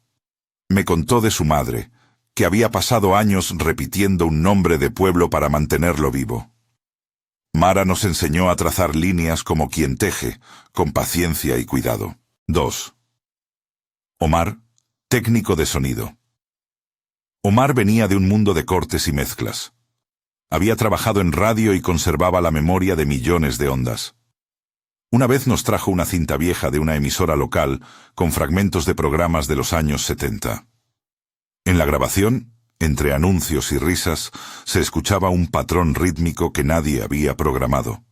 Me contó de su madre, que había pasado años repitiendo un nombre de pueblo para mantenerlo vivo. Mara nos enseñó a trazar líneas como quien teje, con paciencia y cuidado. 2. Omar, técnico de sonido. Omar venía de un mundo de cortes y mezclas. Había trabajado en radio y conservaba la memoria de millones de ondas. Una vez nos trajo una cinta vieja de una emisora local con fragmentos de programas de los años 70. En la grabación, entre anuncios y risas, se escuchaba un patrón rítmico que nadie había programado.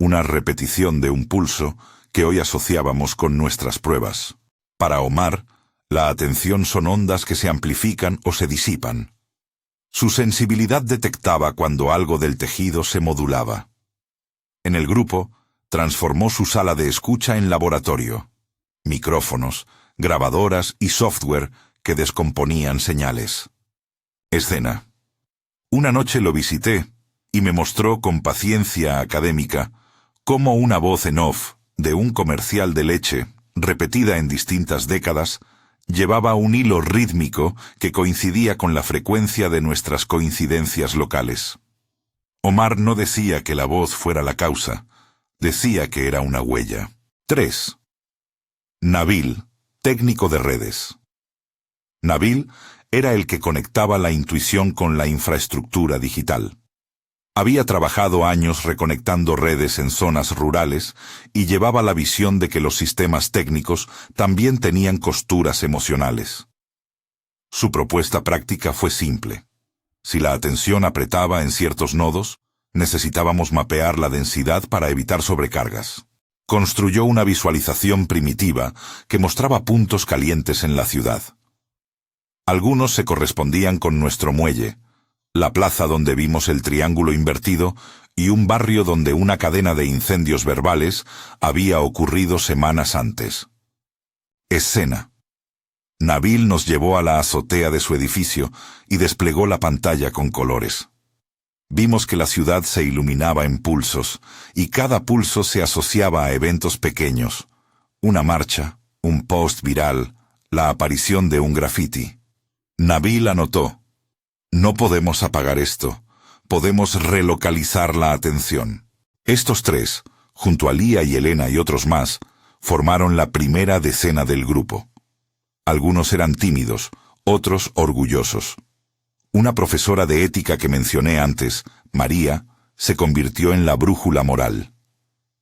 Una repetición de un pulso que hoy asociábamos con nuestras pruebas. Para Omar, la atención son ondas que se amplifican o se disipan. Su sensibilidad detectaba cuando algo del tejido se modulaba. En el grupo, transformó su sala de escucha en laboratorio. Micrófonos, grabadoras y software que descomponían señales. Escena. Una noche lo visité y me mostró con paciencia académica cómo una voz en off de un comercial de leche, repetida en distintas décadas, llevaba un hilo rítmico que coincidía con la frecuencia de nuestras coincidencias locales. Omar no decía que la voz fuera la causa, decía que era una huella. 3. Nabil, técnico de redes. Nabil era el que conectaba la intuición con la infraestructura digital. Había trabajado años reconectando redes en zonas rurales y llevaba la visión de que los sistemas técnicos también tenían costuras emocionales. Su propuesta práctica fue simple. Si la atención apretaba en ciertos nodos, necesitábamos mapear la densidad para evitar sobrecargas. Construyó una visualización primitiva que mostraba puntos calientes en la ciudad. Algunos se correspondían con nuestro muelle, la plaza donde vimos el triángulo invertido y un barrio donde una cadena de incendios verbales había ocurrido semanas antes. Escena. Nabil nos llevó a la azotea de su edificio y desplegó la pantalla con colores. Vimos que la ciudad se iluminaba en pulsos, y cada pulso se asociaba a eventos pequeños. Una marcha, un post viral, la aparición de un graffiti. Nabil anotó: no podemos apagar esto, podemos relocalizar la atención. Estos tres, junto a Lía y Elena y otros más, formaron la primera decena del grupo. Algunos eran tímidos, otros orgullosos. Una profesora de ética que mencioné antes, María, se convirtió en la brújula moral.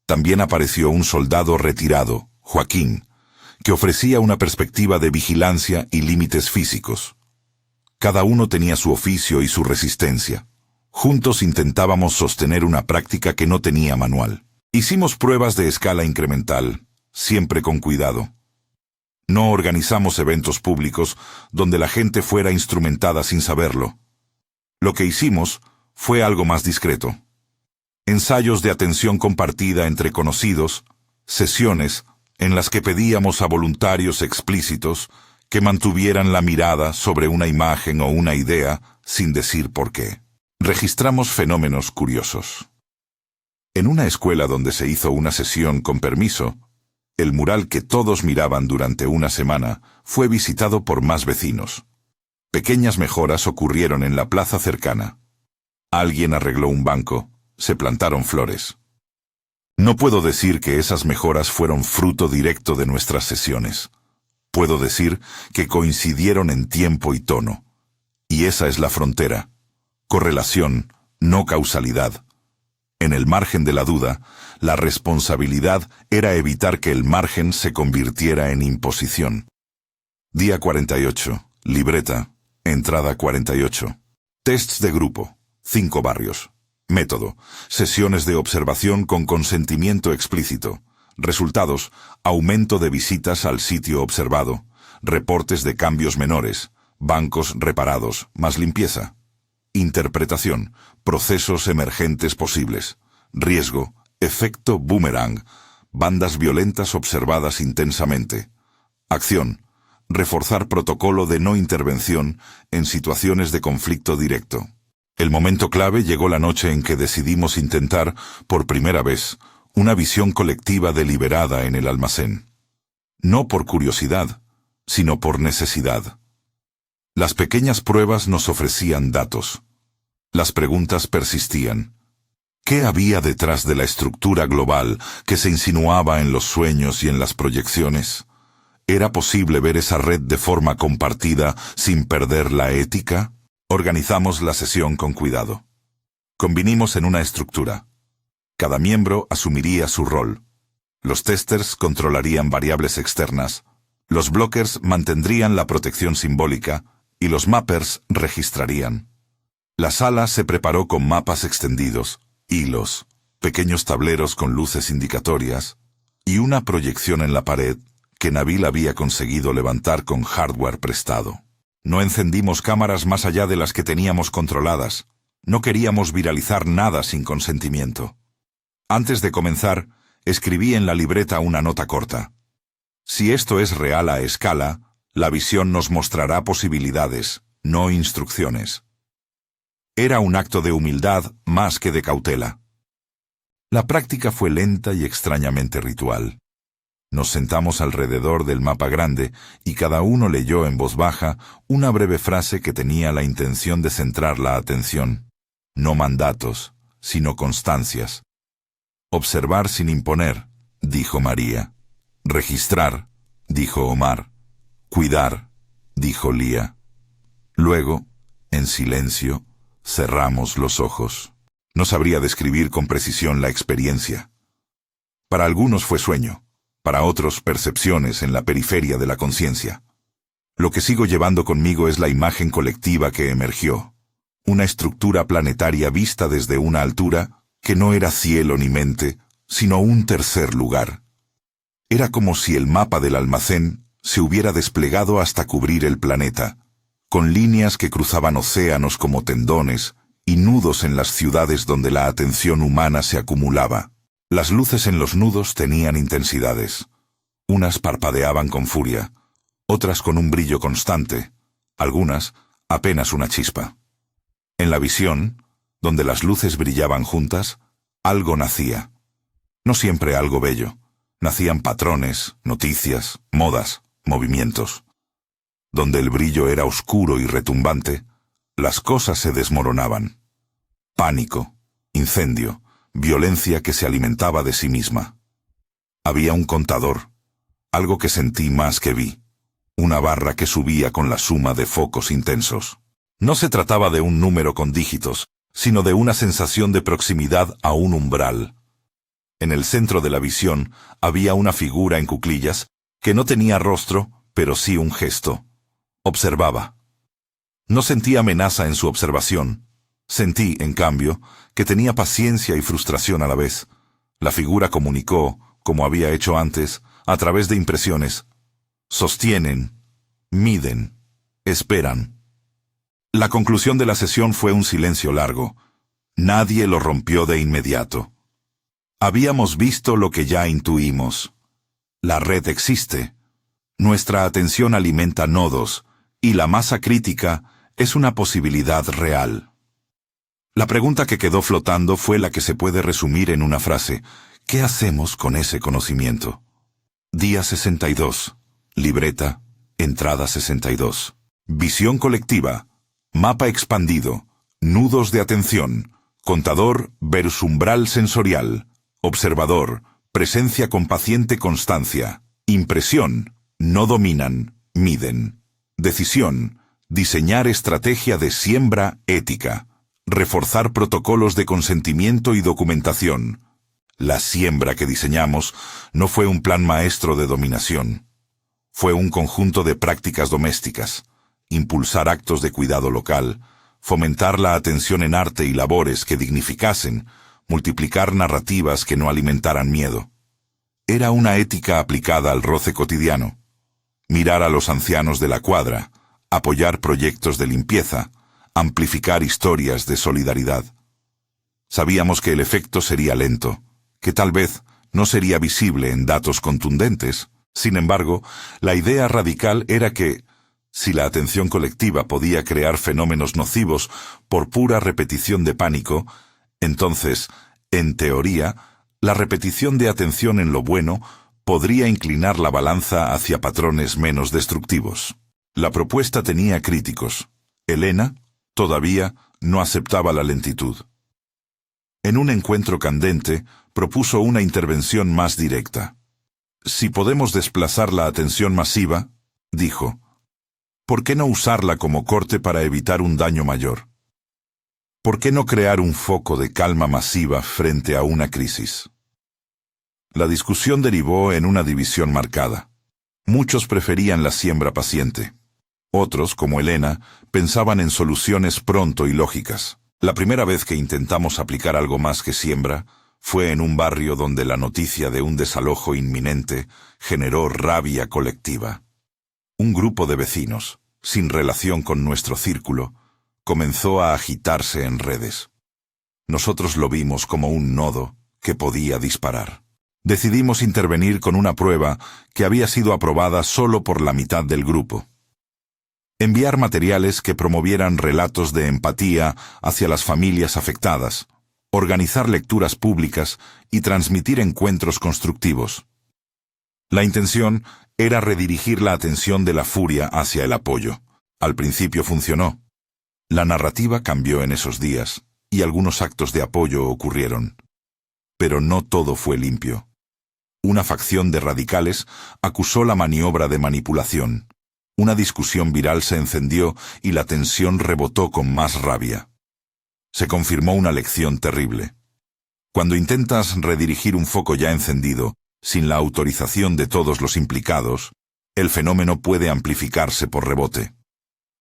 También apareció un soldado retirado, Joaquín, que ofrecía una perspectiva de vigilancia y límites físicos. Cada uno tenía su oficio y su resistencia. Juntos intentábamos sostener una práctica que no tenía manual. Hicimos pruebas de escala incremental, siempre con cuidado. No organizamos eventos públicos donde la gente fuera instrumentada sin saberlo. Lo que hicimos fue algo más discreto. Ensayos de atención compartida entre conocidos, sesiones en las que pedíamos a voluntarios explícitos que mantuvieran la mirada sobre una imagen o una idea sin decir por qué. Registramos fenómenos curiosos. En una escuela donde se hizo una sesión con permiso, el mural que todos miraban durante una semana fue visitado por más vecinos. Pequeñas mejoras ocurrieron en la plaza cercana. Alguien arregló un banco, se plantaron flores. No puedo decir que esas mejoras fueron fruto directo de nuestras sesiones. Puedo decir que coincidieron en tiempo y tono. Y esa es la frontera. Correlación, no causalidad. En el margen de la duda, la responsabilidad era evitar que el margen se convirtiera en imposición. Día 48. Libreta. Entrada 48. Tests de grupo. 5 barrios. Método. Sesiones de observación con consentimiento explícito. Resultados. Aumento de visitas al sitio observado. Reportes de cambios menores. Bancos reparados. Más limpieza. Interpretación. Procesos emergentes posibles. Riesgo. Efecto boomerang. Bandas violentas observadas intensamente. Acción. Reforzar protocolo de no intervención en situaciones de conflicto directo. El momento clave llegó la noche en que decidimos intentar, por primera vez, una visión colectiva deliberada en el almacén. No por curiosidad, sino por necesidad. Las pequeñas pruebas nos ofrecían datos. Las preguntas persistían. ¿Qué había detrás de la estructura global que se insinuaba en los sueños y en las proyecciones? ¿Era posible ver esa red de forma compartida sin perder la ética? Organizamos la sesión con cuidado. Convinimos en una estructura. Cada miembro asumiría su rol. Los testers controlarían variables externas, los blockers mantendrían la protección simbólica y los mappers registrarían. La sala se preparó con mapas extendidos, hilos, pequeños tableros con luces indicatorias y una proyección en la pared que Nabil había conseguido levantar con hardware prestado. No encendimos cámaras más allá de las que teníamos controladas. No queríamos viralizar nada sin consentimiento. Antes de comenzar, escribí en la libreta una nota corta. Si esto es real a escala, la visión nos mostrará posibilidades, no instrucciones. Era un acto de humildad más que de cautela. La práctica fue lenta y extrañamente ritual. Nos sentamos alrededor del mapa grande y cada uno leyó en voz baja una breve frase que tenía la intención de centrar la atención. No mandatos, sino constancias. Observar sin imponer, dijo María. Registrar, dijo Omar. Cuidar, dijo Lía. Luego, en silencio, cerramos los ojos. No sabría describir con precisión la experiencia. Para algunos fue sueño, para otros percepciones en la periferia de la conciencia. Lo que sigo llevando conmigo es la imagen colectiva que emergió. Una estructura planetaria vista desde una altura que no era cielo ni mente, sino un tercer lugar. Era como si el mapa del almacén se hubiera desplegado hasta cubrir el planeta, con líneas que cruzaban océanos como tendones y nudos en las ciudades donde la atención humana se acumulaba. Las luces en los nudos tenían intensidades. Unas parpadeaban con furia, otras con un brillo constante, algunas apenas una chispa. En la visión, donde las luces brillaban juntas, algo nacía. No siempre algo bello. Nacían patrones, noticias, modas, movimientos. Donde el brillo era oscuro y retumbante, las cosas se desmoronaban. Pánico, incendio, violencia que se alimentaba de sí misma. Había un contador, algo que sentí más que vi, una barra que subía con la suma de focos intensos. No se trataba de un número con dígitos, sino de una sensación de proximidad a un umbral. En el centro de la visión había una figura en cuclillas que no tenía rostro, pero sí un gesto. Observaba. No sentí amenaza en su observación. Sentí, en cambio, que tenía paciencia y frustración a la vez. La figura comunicó, como había hecho antes, a través de impresiones. Sostienen, miden, esperan. La conclusión de la sesión fue un silencio largo. Nadie lo rompió de inmediato. Habíamos visto lo que ya intuimos. La red existe. Nuestra atención alimenta nodos, y la masa crítica es una posibilidad real. La pregunta que quedó flotando fue la que se puede resumir en una frase. ¿Qué hacemos con ese conocimiento? Día 62. Libreta. Entrada 62. Visión colectiva. Mapa expandido. Nudos de atención. Contador versus umbral sensorial. Observador. Presencia con paciente constancia. Impresión. No dominan. Miden. Decisión. Diseñar estrategia de siembra ética. Reforzar protocolos de consentimiento y documentación. La siembra que diseñamos no fue un plan maestro de dominación. Fue un conjunto de prácticas domésticas. Impulsar actos de cuidado local, fomentar la atención en arte y labores que dignificasen, multiplicar narrativas que no alimentaran miedo. Era una ética aplicada al roce cotidiano. Mirar a los ancianos de la cuadra, apoyar proyectos de limpieza, amplificar historias de solidaridad. Sabíamos que el efecto sería lento, que tal vez no sería visible en datos contundentes. Sin embargo, la idea radical era que, si la atención colectiva podía crear fenómenos nocivos por pura repetición de pánico, entonces, en teoría, la repetición de atención en lo bueno podría inclinar la balanza hacia patrones menos destructivos. La propuesta tenía críticos. Elena, todavía, no aceptaba la lentitud. En un encuentro candente, propuso una intervención más directa. Si podemos desplazar la atención masiva, dijo, ¿por qué no usarla como corte para evitar un daño mayor? ¿Por qué no crear un foco de calma masiva frente a una crisis? La discusión derivó en una división marcada. Muchos preferían la siembra paciente. Otros, como Elena, pensaban en soluciones pronto y lógicas. La primera vez que intentamos aplicar algo más que siembra fue en un barrio donde la noticia de un desalojo inminente generó rabia colectiva. Un grupo de vecinos, sin relación con nuestro círculo, comenzó a agitarse en redes. Nosotros lo vimos como un nodo que podía disparar. Decidimos intervenir con una prueba que había sido aprobada solo por la mitad del grupo. Enviar materiales que promovieran relatos de empatía hacia las familias afectadas, organizar lecturas públicas y transmitir encuentros constructivos. La intención era redirigir la atención de la furia hacia el apoyo. Al principio funcionó. La narrativa cambió en esos días, y algunos actos de apoyo ocurrieron. Pero no todo fue limpio. Una facción de radicales acusó la maniobra de manipulación. Una discusión viral se encendió y la tensión rebotó con más rabia. Se confirmó una lección terrible. Cuando intentas redirigir un foco ya encendido, sin la autorización de todos los implicados, el fenómeno puede amplificarse por rebote.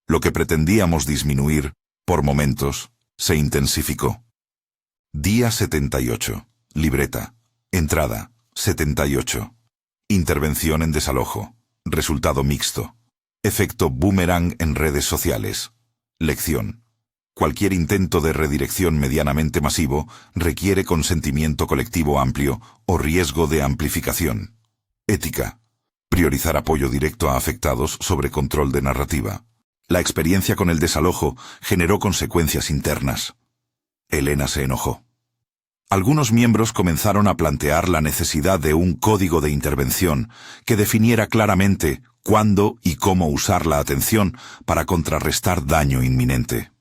Lo que pretendíamos disminuir, por momentos, se intensificó. Día 78. Libreta. Entrada. 78. Intervención en desalojo. Resultado mixto. Efecto boomerang en redes sociales. Lección. Cualquier intento de redirección medianamente masivo requiere consentimiento colectivo amplio o riesgo de amplificación. Ética. Priorizar apoyo directo a afectados sobre control de narrativa. La experiencia con el desalojo generó consecuencias internas. Elena se enojó. Algunos miembros comenzaron a plantear la necesidad de un código de intervención que definiera claramente cuándo y cómo usar la atención para contrarrestar daño inminente.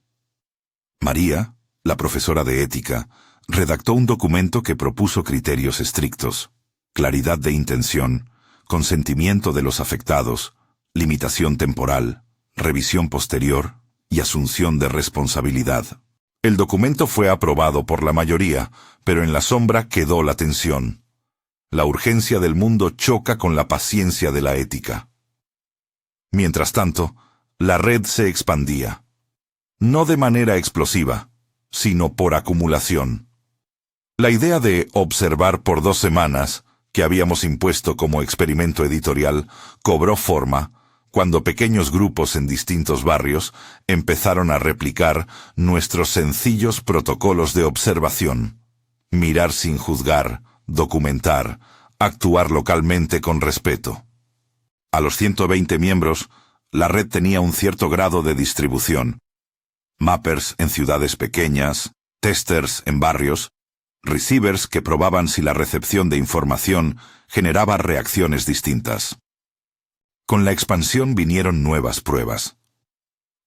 María, la profesora de ética, redactó un documento que propuso criterios estrictos: claridad de intención, consentimiento de los afectados, limitación temporal, revisión posterior y asunción de responsabilidad. El documento fue aprobado por la mayoría, pero en la sombra quedó la tensión. La urgencia del mundo choca con la paciencia de la ética. Mientras tanto, la red se expandía. No de manera explosiva, sino por acumulación. La idea de observar por 2 semanas, que habíamos impuesto como experimento editorial, cobró forma cuando pequeños grupos en distintos barrios empezaron a replicar nuestros sencillos protocolos de observación. Mirar sin juzgar, documentar, actuar localmente con respeto. A los 120 miembros, la red tenía un cierto grado de distribución. Mappers en ciudades pequeñas, testers en barrios, receivers que probaban si la recepción de información generaba reacciones distintas. Con la expansión vinieron nuevas pruebas.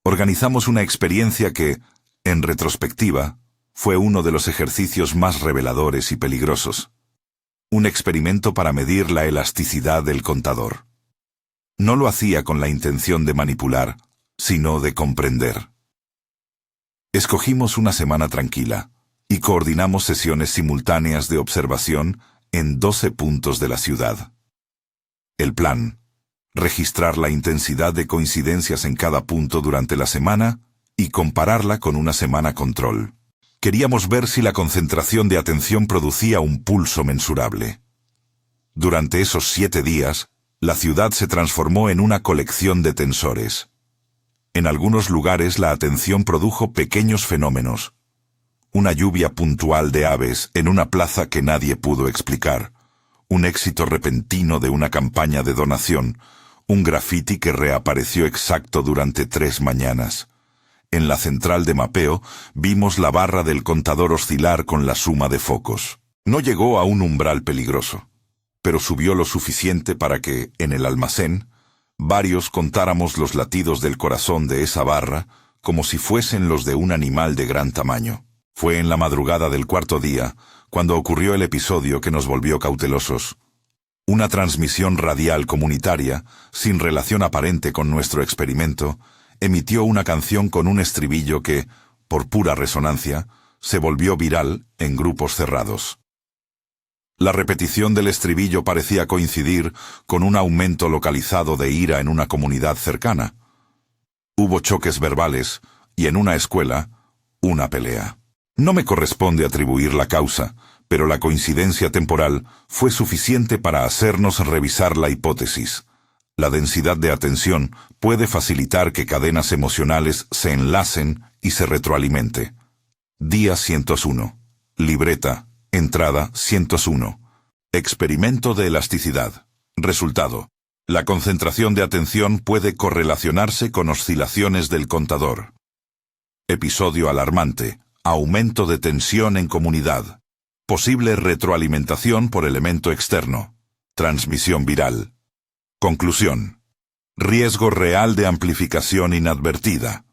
Organizamos una experiencia que, en retrospectiva, fue uno de los ejercicios más reveladores y peligrosos. Un experimento para medir la elasticidad del contador. No lo hacía con la intención de manipular, sino de comprender. Escogimos una semana tranquila y coordinamos sesiones simultáneas de observación en 12 puntos de la ciudad. El plan: registrar la intensidad de coincidencias en cada punto durante la semana y compararla con una semana control. Queríamos ver si la concentración de atención producía un pulso mensurable. Durante esos 7 días, la ciudad se transformó en una colección de tensores. En algunos lugares la atención produjo pequeños fenómenos. Una lluvia puntual de aves en una plaza que nadie pudo explicar. Un éxito repentino de una campaña de donación. Un grafiti que reapareció exacto durante 3 mañanas. En la central de mapeo vimos la barra del contador oscilar con la suma de focos. No llegó a un umbral peligroso, pero subió lo suficiente para que, en el almacén, varios contáramos los latidos del corazón de esa barra como si fuesen los de un animal de gran tamaño. Fue en la madrugada del 4.º día cuando ocurrió el episodio que nos volvió cautelosos. Una transmisión radial comunitaria, sin relación aparente con nuestro experimento, emitió una canción con un estribillo que, por pura resonancia, se volvió viral en grupos cerrados. La repetición del estribillo parecía coincidir con un aumento localizado de ira en una comunidad cercana. Hubo choques verbales y en una escuela, una pelea. No me corresponde atribuir la causa, pero la coincidencia temporal fue suficiente para hacernos revisar la hipótesis. La densidad de atención puede facilitar que cadenas emocionales se enlacen y se retroalimente. Día 101. Libreta. Entrada 101. Experimento de elasticidad. Resultado. La concentración de atención puede correlacionarse con oscilaciones del contador. Episodio alarmante. Aumento de tensión en comunidad. Posible retroalimentación por elemento externo. Transmisión viral. Conclusión. Riesgo real de amplificación inadvertida.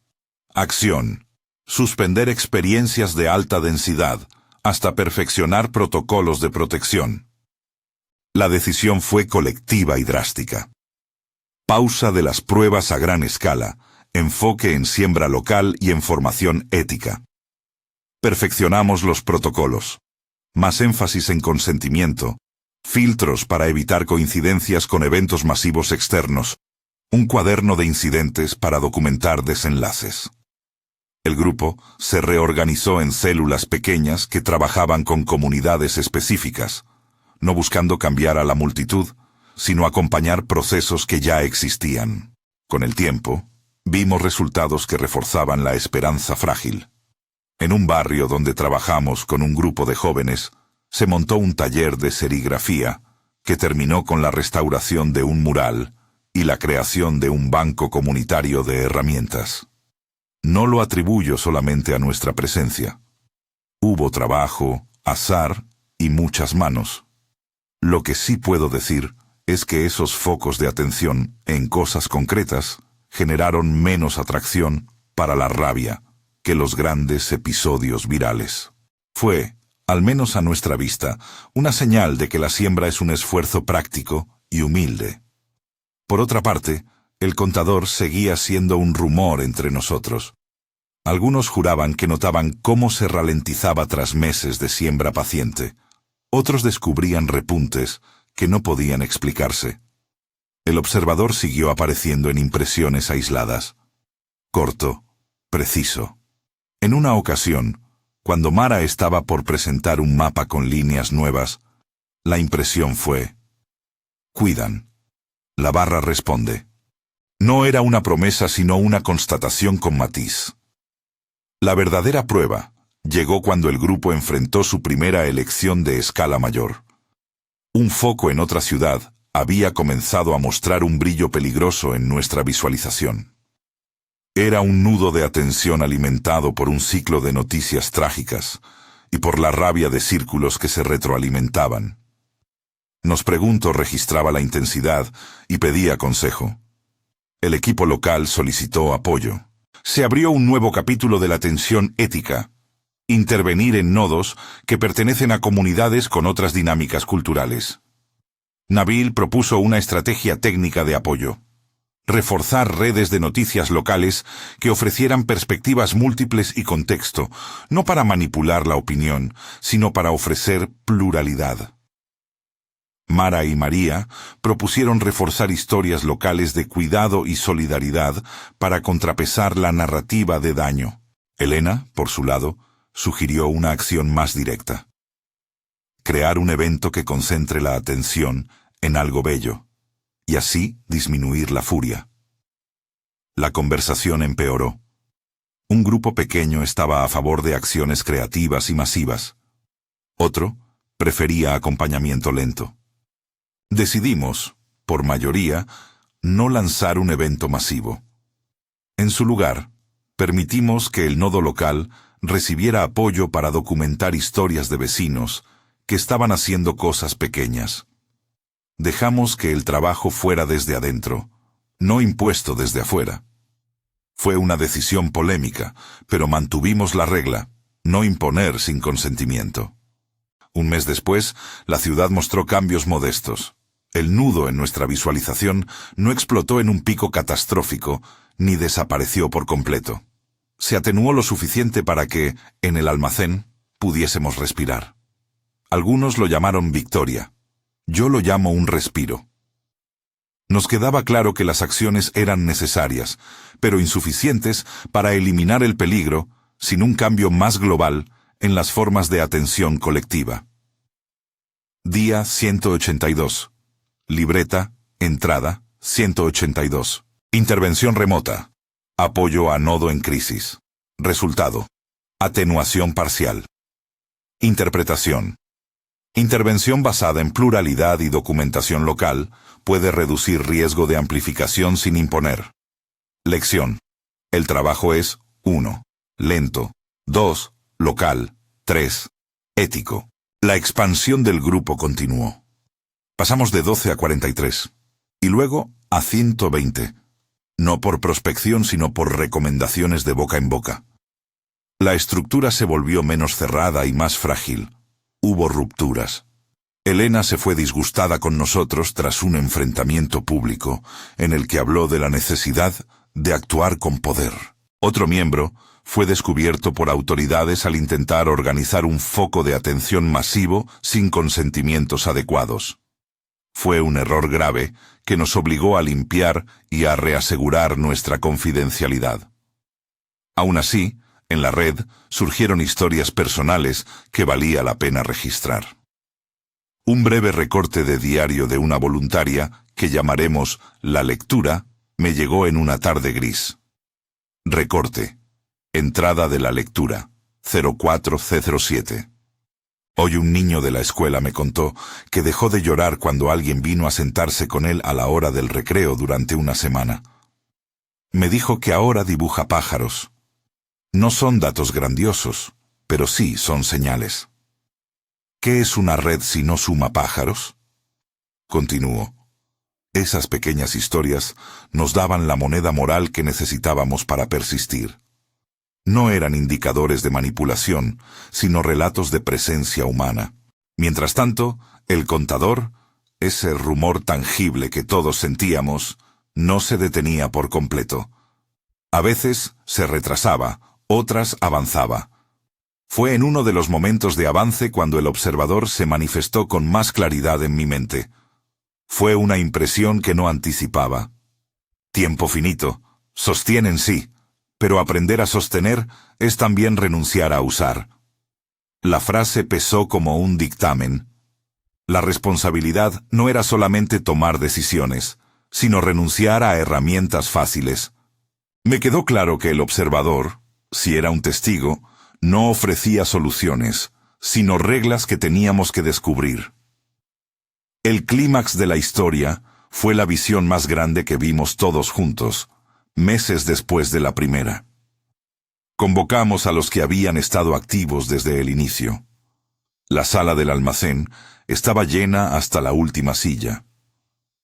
Acción. Suspender experiencias de alta densidad, hasta perfeccionar protocolos de protección. La decisión fue colectiva y drástica. Pausa de las pruebas a gran escala, enfoque en siembra local y en formación ética. Perfeccionamos los protocolos. Más énfasis en consentimiento, filtros para evitar coincidencias con eventos masivos externos, un cuaderno de incidentes para documentar desenlaces. El grupo se reorganizó en células pequeñas que trabajaban con comunidades específicas, no buscando cambiar a la multitud, sino acompañar procesos que ya existían. Con el tiempo, vimos resultados que reforzaban la esperanza frágil. En un barrio donde trabajamos con un grupo de jóvenes, se montó un taller de serigrafía que terminó con la restauración de un mural y la creación de un banco comunitario de herramientas. No lo atribuyo solamente a nuestra presencia. Hubo trabajo, azar y muchas manos. Lo que sí puedo decir es que esos focos de atención en cosas concretas generaron menos atracción para la rabia que los grandes episodios virales. Fue, al menos a nuestra vista, una señal de que la siembra es un esfuerzo práctico y humilde. Por otra parte, el contador seguía siendo un rumor entre nosotros. Algunos juraban que notaban cómo se ralentizaba tras meses de siembra paciente. Otros descubrían repuntes que no podían explicarse. El observador siguió apareciendo en impresiones aisladas. Corto, preciso. En una ocasión, cuando Mara estaba por presentar un mapa con líneas nuevas, la impresión fue: cuidan. La barra responde. No era una promesa sino una constatación con matiz. La verdadera prueba llegó cuando el grupo enfrentó su primera elección de escala mayor. Un foco en otra ciudad había comenzado a mostrar un brillo peligroso en nuestra visualización. Era un nudo de atención alimentado por un ciclo de noticias trágicas y por la rabia de círculos que se retroalimentaban. Nos Pregunto registraba la intensidad y pedía consejo. El equipo local solicitó apoyo. Se abrió un nuevo capítulo de la tensión ética: intervenir en nodos que pertenecen a comunidades con otras dinámicas culturales. Nabil propuso una estrategia técnica de apoyo: reforzar redes de noticias locales que ofrecieran perspectivas múltiples y contexto, no para manipular la opinión, sino para ofrecer pluralidad. Mara y María propusieron reforzar historias locales de cuidado y solidaridad para contrapesar la narrativa de daño. Elena, por su lado, sugirió una acción más directa: crear un evento que concentre la atención en algo bello, y así disminuir la furia. La conversación empeoró. Un grupo pequeño estaba a favor de acciones creativas y masivas. Otro prefería acompañamiento lento. Decidimos, por mayoría, no lanzar un evento masivo. En su lugar, permitimos que el nodo local recibiera apoyo para documentar historias de vecinos que estaban haciendo cosas pequeñas. Dejamos que el trabajo fuera desde adentro, no impuesto desde afuera. Fue una decisión polémica, pero mantuvimos la regla: no imponer sin consentimiento. Un mes después, la ciudad mostró cambios modestos. El nudo en nuestra visualización no explotó en un pico catastrófico, ni desapareció por completo. Se atenuó lo suficiente para que, en el almacén, pudiésemos respirar. Algunos lo llamaron victoria. Yo lo llamo un respiro. Nos quedaba claro que las acciones eran necesarias, pero insuficientes para eliminar el peligro, sin un cambio más global en las formas de atención colectiva. Día 182. Libreta, entrada, 182. Intervención remota. Apoyo a nodo en crisis. Resultado. Atenuación parcial. Interpretación. Intervención basada en pluralidad y documentación local puede reducir riesgo de amplificación sin imponer. Lección. El trabajo es 1. Lento. 2. Local. 3. Ético. La expansión del grupo continuó. Pasamos de 12 a 43. Y luego a 120. No por prospección, sino por recomendaciones de boca en boca. La estructura se volvió menos cerrada y más frágil. Hubo rupturas. Elena se fue disgustada con nosotros tras un enfrentamiento público, en el que habló de la necesidad de actuar con poder. Otro miembro fue descubierto por autoridades al intentar organizar un foco de atención masivo sin consentimientos adecuados. Fue un error grave que nos obligó a limpiar y a reasegurar nuestra confidencialidad. Aún así, en la red surgieron historias personales que valía la pena registrar. Un breve recorte de diario de una voluntaria, que llamaremos La Lectura, me llegó en una tarde gris. Recorte. Entrada de la lectura. 04C07. Hoy un niño de la escuela me contó que dejó de llorar cuando alguien vino a sentarse con él a la hora del recreo durante una semana. Me dijo que ahora dibuja pájaros. No son datos grandiosos, pero sí son señales. ¿Qué es una red si no suma pájaros? Continúo. Esas pequeñas historias nos daban la moneda moral que necesitábamos para persistir. No eran indicadores de manipulación, sino relatos de presencia humana. Mientras tanto, el contador, ese rumor tangible que todos sentíamos, no se detenía por completo. A veces se retrasaba, otras avanzaba. Fue en uno de los momentos de avance cuando el observador se manifestó con más claridad en mi mente. Fue una impresión que no anticipaba. Tiempo finito, sostienen sí, pero aprender a sostener es también renunciar a usar. La frase pesó como un dictamen. La responsabilidad no era solamente tomar decisiones, sino renunciar a herramientas fáciles. Me quedó claro que el observador, si era un testigo, no ofrecía soluciones, sino reglas que teníamos que descubrir. El clímax de la historia fue la visión más grande que vimos todos juntos, meses después de la primera. Convocamos a los que habían estado activos desde el inicio. La sala del almacén estaba llena hasta la última silla.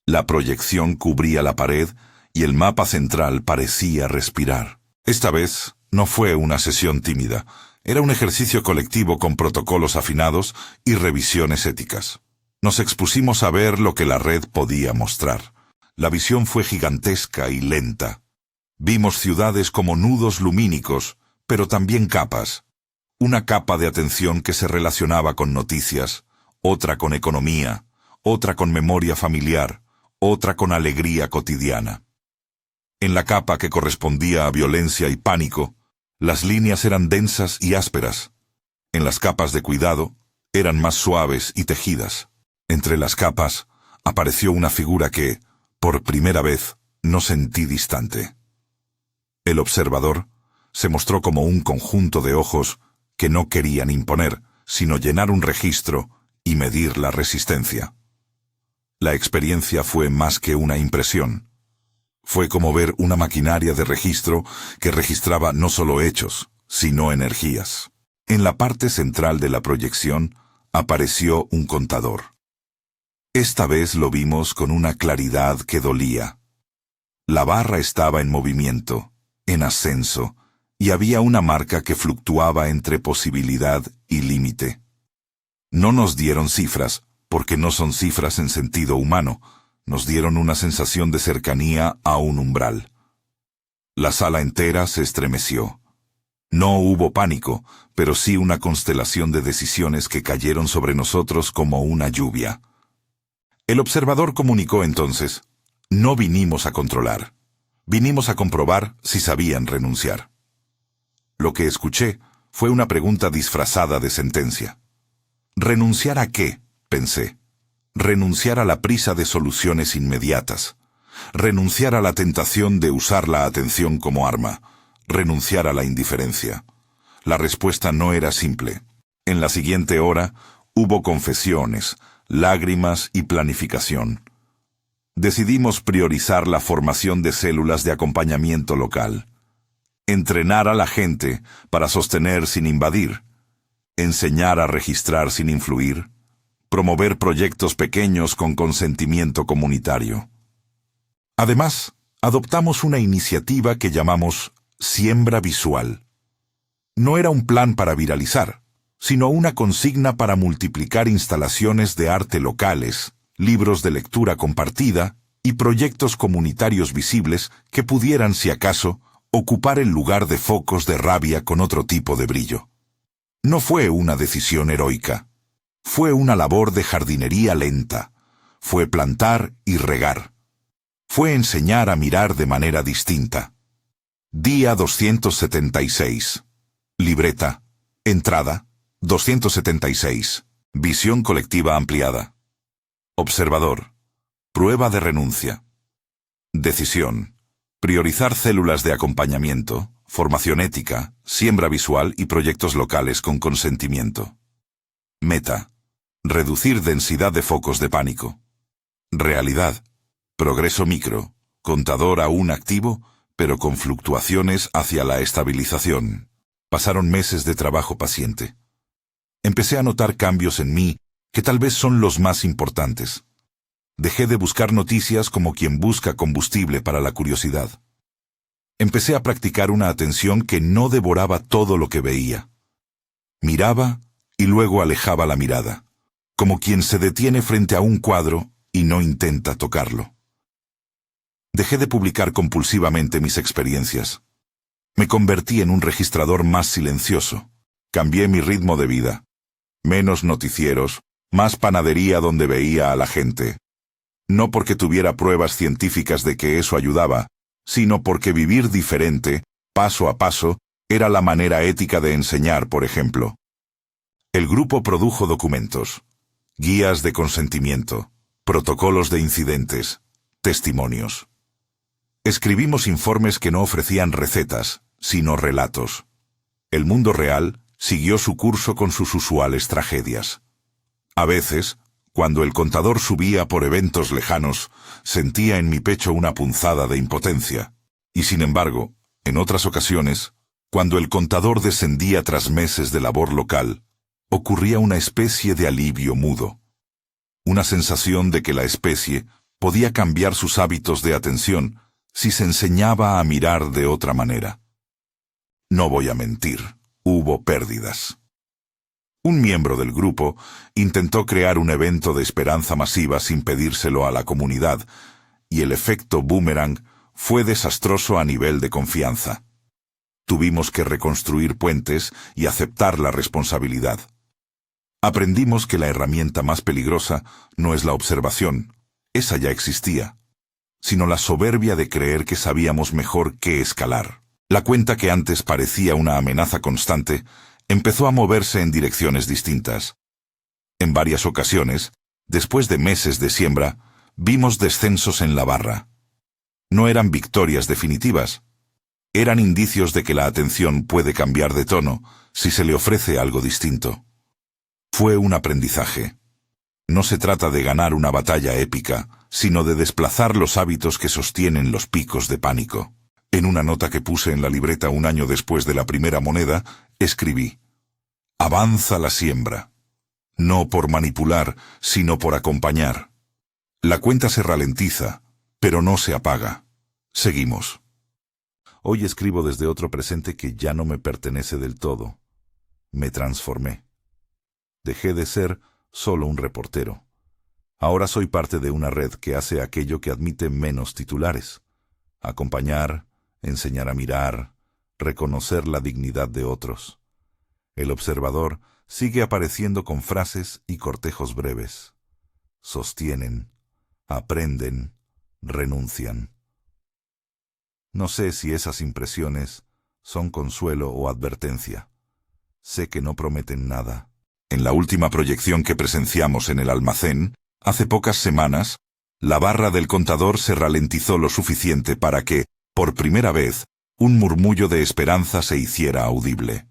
La proyección cubría la pared y el mapa central parecía respirar. Esta vez no fue una sesión tímida, era un ejercicio colectivo con protocolos afinados y revisiones éticas. Nos expusimos a ver lo que la red podía mostrar. La visión fue gigantesca y lenta. Vimos ciudades como nudos lumínicos, pero también capas. Una capa de atención que se relacionaba con noticias, otra con economía, otra con memoria familiar, otra con alegría cotidiana. En la capa que correspondía a violencia y pánico, las líneas eran densas y ásperas. En las capas de cuidado, eran más suaves y tejidas. Entre las capas, apareció una figura que, por primera vez, no sentí distante. El observador se mostró como un conjunto de ojos que no querían imponer, sino llenar un registro y medir la resistencia. La experiencia fue más que una impresión. Fue como ver una maquinaria de registro que registraba no solo hechos, sino energías. En la parte central de la proyección apareció un contador. Esta vez lo vimos con una claridad que dolía. La barra estaba en movimiento, en ascenso, y había una marca que fluctuaba entre posibilidad y límite. No nos dieron cifras, porque no son cifras en sentido humano, nos dieron una sensación de cercanía a un umbral. La sala entera se estremeció. No hubo pánico, pero sí una constelación de decisiones que cayeron sobre nosotros como una lluvia. El observador comunicó entonces: no vinimos a controlar, vinimos a comprobar si sabían renunciar. Lo que escuché fue una pregunta disfrazada de sentencia. ¿Renunciar a qué?, pensé. Renunciar a la prisa de soluciones inmediatas. Renunciar a la tentación de usar la atención como arma. Renunciar a la indiferencia. La respuesta no era simple. En la siguiente hora hubo confesiones, lágrimas y planificación. Decidimos priorizar la formación de células de acompañamiento local. Entrenar a la gente para sostener sin invadir. Enseñar a registrar sin influir. Promover proyectos pequeños con consentimiento comunitario. Además, adoptamos una iniciativa que llamamos Siembra Visual. No era un plan para viralizar, sino una consigna para multiplicar instalaciones de arte locales, libros de lectura compartida y proyectos comunitarios visibles que pudieran, si acaso, ocupar el lugar de focos de rabia con otro tipo de brillo. No fue una decisión heroica. Fue una labor de jardinería lenta. Fue plantar y regar. Fue enseñar a mirar de manera distinta. Día 276. Libreta. Entrada. 276. Visión colectiva ampliada. Observador. Prueba de renuncia. Decisión. Priorizar células de acompañamiento, formación ética, siembra visual y proyectos locales con consentimiento. Meta. Reducir densidad de focos de pánico. Realidad. Progreso micro. Contador aún activo, pero con fluctuaciones hacia la estabilización. Pasaron meses de trabajo paciente. Empecé a notar cambios en mí que tal vez son los más importantes. Dejé de buscar noticias como quien busca combustible para la curiosidad. Empecé a practicar una atención que no devoraba todo lo que veía. Miraba y luego alejaba la mirada, como quien se detiene frente a un cuadro y no intenta tocarlo. Dejé de publicar compulsivamente mis experiencias. Me convertí en un registrador más silencioso. Cambié mi ritmo de vida. Menos noticieros, más panadería donde veía a la gente. No porque tuviera pruebas científicas de que eso ayudaba, sino porque vivir diferente, paso a paso, era la manera ética de enseñar, por ejemplo. El grupo produjo documentos, guías de consentimiento, protocolos de incidentes, testimonios. Escribimos informes que no ofrecían recetas, sino relatos. El mundo real siguió su curso con sus usuales tragedias. A veces, cuando el contador subía por eventos lejanos, sentía en mi pecho una punzada de impotencia. Y sin embargo, en otras ocasiones, cuando el contador descendía tras meses de labor local, ocurría una especie de alivio mudo. Una sensación de que la especie podía cambiar sus hábitos de atención si se enseñaba a mirar de otra manera. No voy a mentir, hubo pérdidas. Un miembro del grupo intentó crear un evento de esperanza masiva sin pedírselo a la comunidad, y el efecto boomerang fue desastroso a nivel de confianza. Tuvimos que reconstruir puentes y aceptar la responsabilidad. Aprendimos que la herramienta más peligrosa no es la observación, esa ya existía, sino la soberbia de creer que sabíamos mejor qué escalar. La cuenta que antes parecía una amenaza constante empezó a moverse en direcciones distintas. En varias ocasiones, después de meses de siembra, vimos descensos en la barra. No eran victorias definitivas. Eran indicios de que la atención puede cambiar de tono si se le ofrece algo distinto. Fue un aprendizaje. No se trata de ganar una batalla épica, sino de desplazar los hábitos que sostienen los picos de pánico. En una nota que puse en la libreta un año después de la primera moneda, escribí: avanza la siembra. No por manipular, sino por acompañar. La cuenta se ralentiza, pero no se apaga. Seguimos. Hoy escribo desde otro presente que ya no me pertenece del todo. Me transformé. Dejé de ser solo un reportero. Ahora soy parte de una red que hace aquello que admite menos titulares: acompañar, enseñar a mirar, reconocer la dignidad de otros. El observador sigue apareciendo con frases y cortejos breves. Sostienen, aprenden, renuncian. No sé si esas impresiones son consuelo o advertencia. Sé que no prometen nada. En la última proyección que presenciamos en el almacén, hace pocas semanas, la barra del contador se ralentizó lo suficiente para que, por primera vez, un murmullo de esperanza se hiciera audible.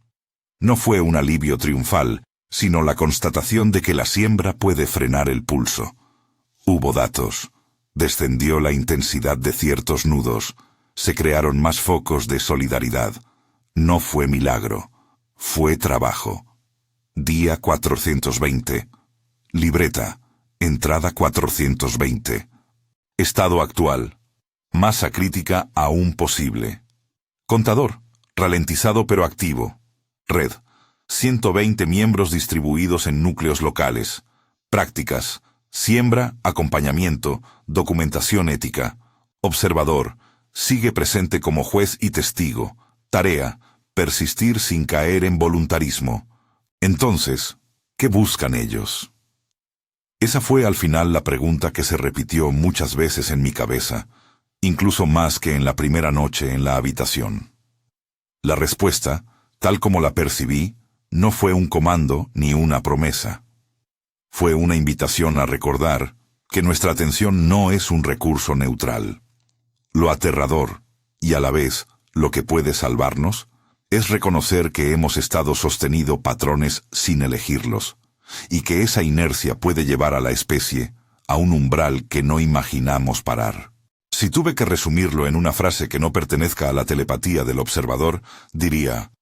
No fue un alivio triunfal, sino la constatación de que la siembra puede frenar el pulso. Hubo datos. Descendió la intensidad de ciertos nudos. Se crearon más focos de solidaridad. No fue milagro. Fue trabajo. Día 420. Libreta. Entrada 420. Estado actual. Masa crítica aún posible. Contador. Ralentizado pero activo. Red. 120 miembros distribuidos en núcleos locales. Prácticas. Siembra, acompañamiento, documentación ética. Observador. Sigue presente como juez y testigo. Tarea. Persistir sin caer en voluntarismo. Entonces, ¿qué buscan ellos? Esa fue al final la pregunta que se repitió muchas veces en mi cabeza, incluso más que en la primera noche en la habitación. La respuesta, tal como la percibí, no fue un comando ni una promesa. Fue una invitación a recordar que nuestra atención no es un recurso neutral. Lo aterrador, y a la vez lo que puede salvarnos, es reconocer que hemos estado sostenido patrones sin elegirlos, y que esa inercia puede llevar a la especie a un umbral que no imaginamos parar. Si tuve que resumirlo en una frase que no pertenezca a la telepatía del observador, diría: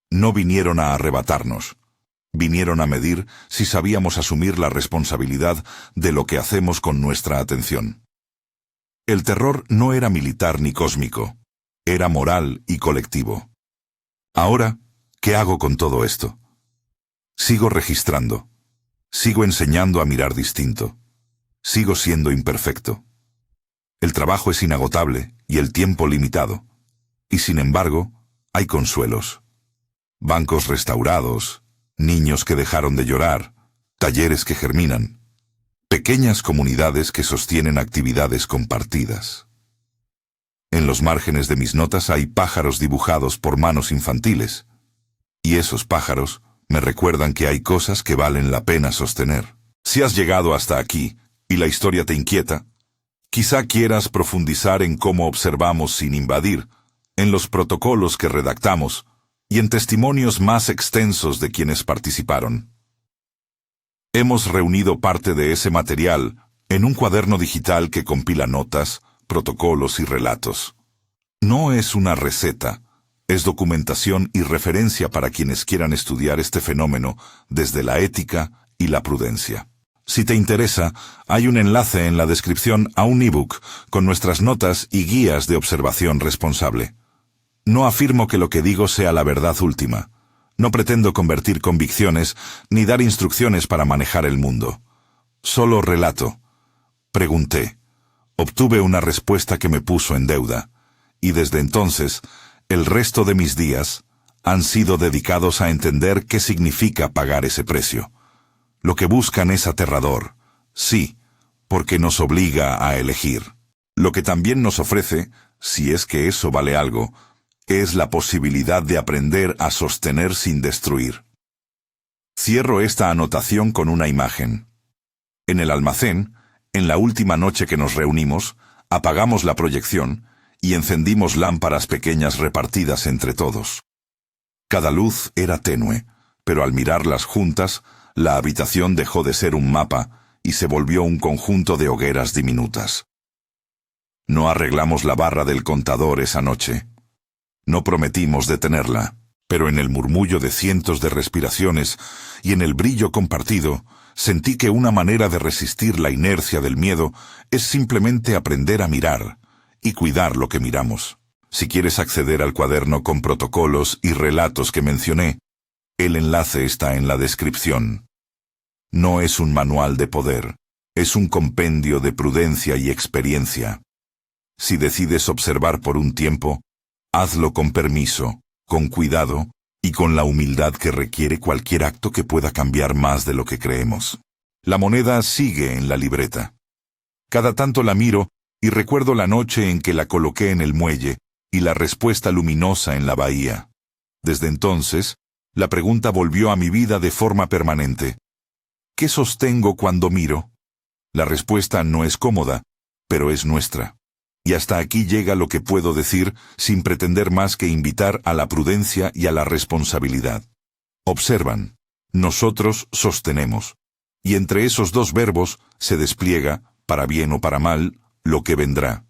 no vinieron a arrebatarnos, vinieron a medir si sabíamos asumir la responsabilidad de lo que hacemos con nuestra atención. El terror no era militar ni cósmico, era moral y colectivo. Ahora, ¿qué hago con todo esto? Sigo registrando. Sigo enseñando a mirar distinto. Sigo siendo imperfecto. El trabajo es inagotable y el tiempo limitado. Y sin embargo, hay consuelos. Bancos restaurados, niños que dejaron de llorar, talleres que germinan, pequeñas comunidades que sostienen actividades compartidas. En los márgenes de mis notas hay pájaros dibujados por manos infantiles, y esos pájaros me recuerdan que hay cosas que valen la pena sostener. Si has llegado hasta aquí y la historia te inquieta, quizá quieras profundizar en cómo observamos sin invadir, en los protocolos que redactamos y en testimonios más extensos de quienes participaron. Hemos reunido parte de ese material en un cuaderno digital que compila notas, protocolos y relatos. No es una receta, es documentación y referencia para quienes quieran estudiar este fenómeno desde la ética y la prudencia. Si te interesa, hay un enlace en la descripción a un ebook con nuestras notas y guías de observación responsable. No afirmo que lo que digo sea la verdad última. No pretendo convertir convicciones ni dar instrucciones para manejar el mundo. Solo relato. Pregunté. Obtuve una respuesta que me puso en deuda, y desde entonces, el resto de mis días han sido dedicados a entender qué significa pagar ese precio. Lo que buscan es aterrador, sí, porque nos obliga a elegir. Lo que también nos ofrece, si es que eso vale algo, es la posibilidad de aprender a sostener sin destruir. Cierro esta anotación con una imagen. En el almacén, en la última noche que nos reunimos, apagamos la proyección y encendimos lámparas pequeñas repartidas entre todos. Cada luz era tenue, pero al mirarlas juntas, la habitación dejó de ser un mapa y se volvió un conjunto de hogueras diminutas. No arreglamos la barra del contador esa noche. No prometimos detenerla, pero en el murmullo de cientos de respiraciones y en el brillo compartido, sentí que una manera de resistir la inercia del miedo es simplemente aprender a mirar y cuidar lo que miramos. Si quieres acceder al cuaderno con protocolos y relatos que mencioné, el enlace está en la descripción. No es un manual de poder, Es un compendio de prudencia y experiencia. Si decides observar por un tiempo, hazlo con permiso, con cuidado y con la humildad que requiere cualquier acto que pueda cambiar más de lo que creemos. La moneda sigue en la libreta. Cada tanto la miro y recuerdo la noche en que la coloqué en el muelle y la respuesta luminosa en la bahía. Desde entonces, la pregunta volvió a mi vida de forma permanente. ¿Qué sostengo cuando miro? La respuesta no es cómoda, pero es nuestra. Y hasta aquí llega lo que puedo decir sin pretender más que invitar a la prudencia y a la responsabilidad. Observan, nosotros sostenemos. Y entre esos dos verbos se despliega, para bien o para mal, lo que vendrá.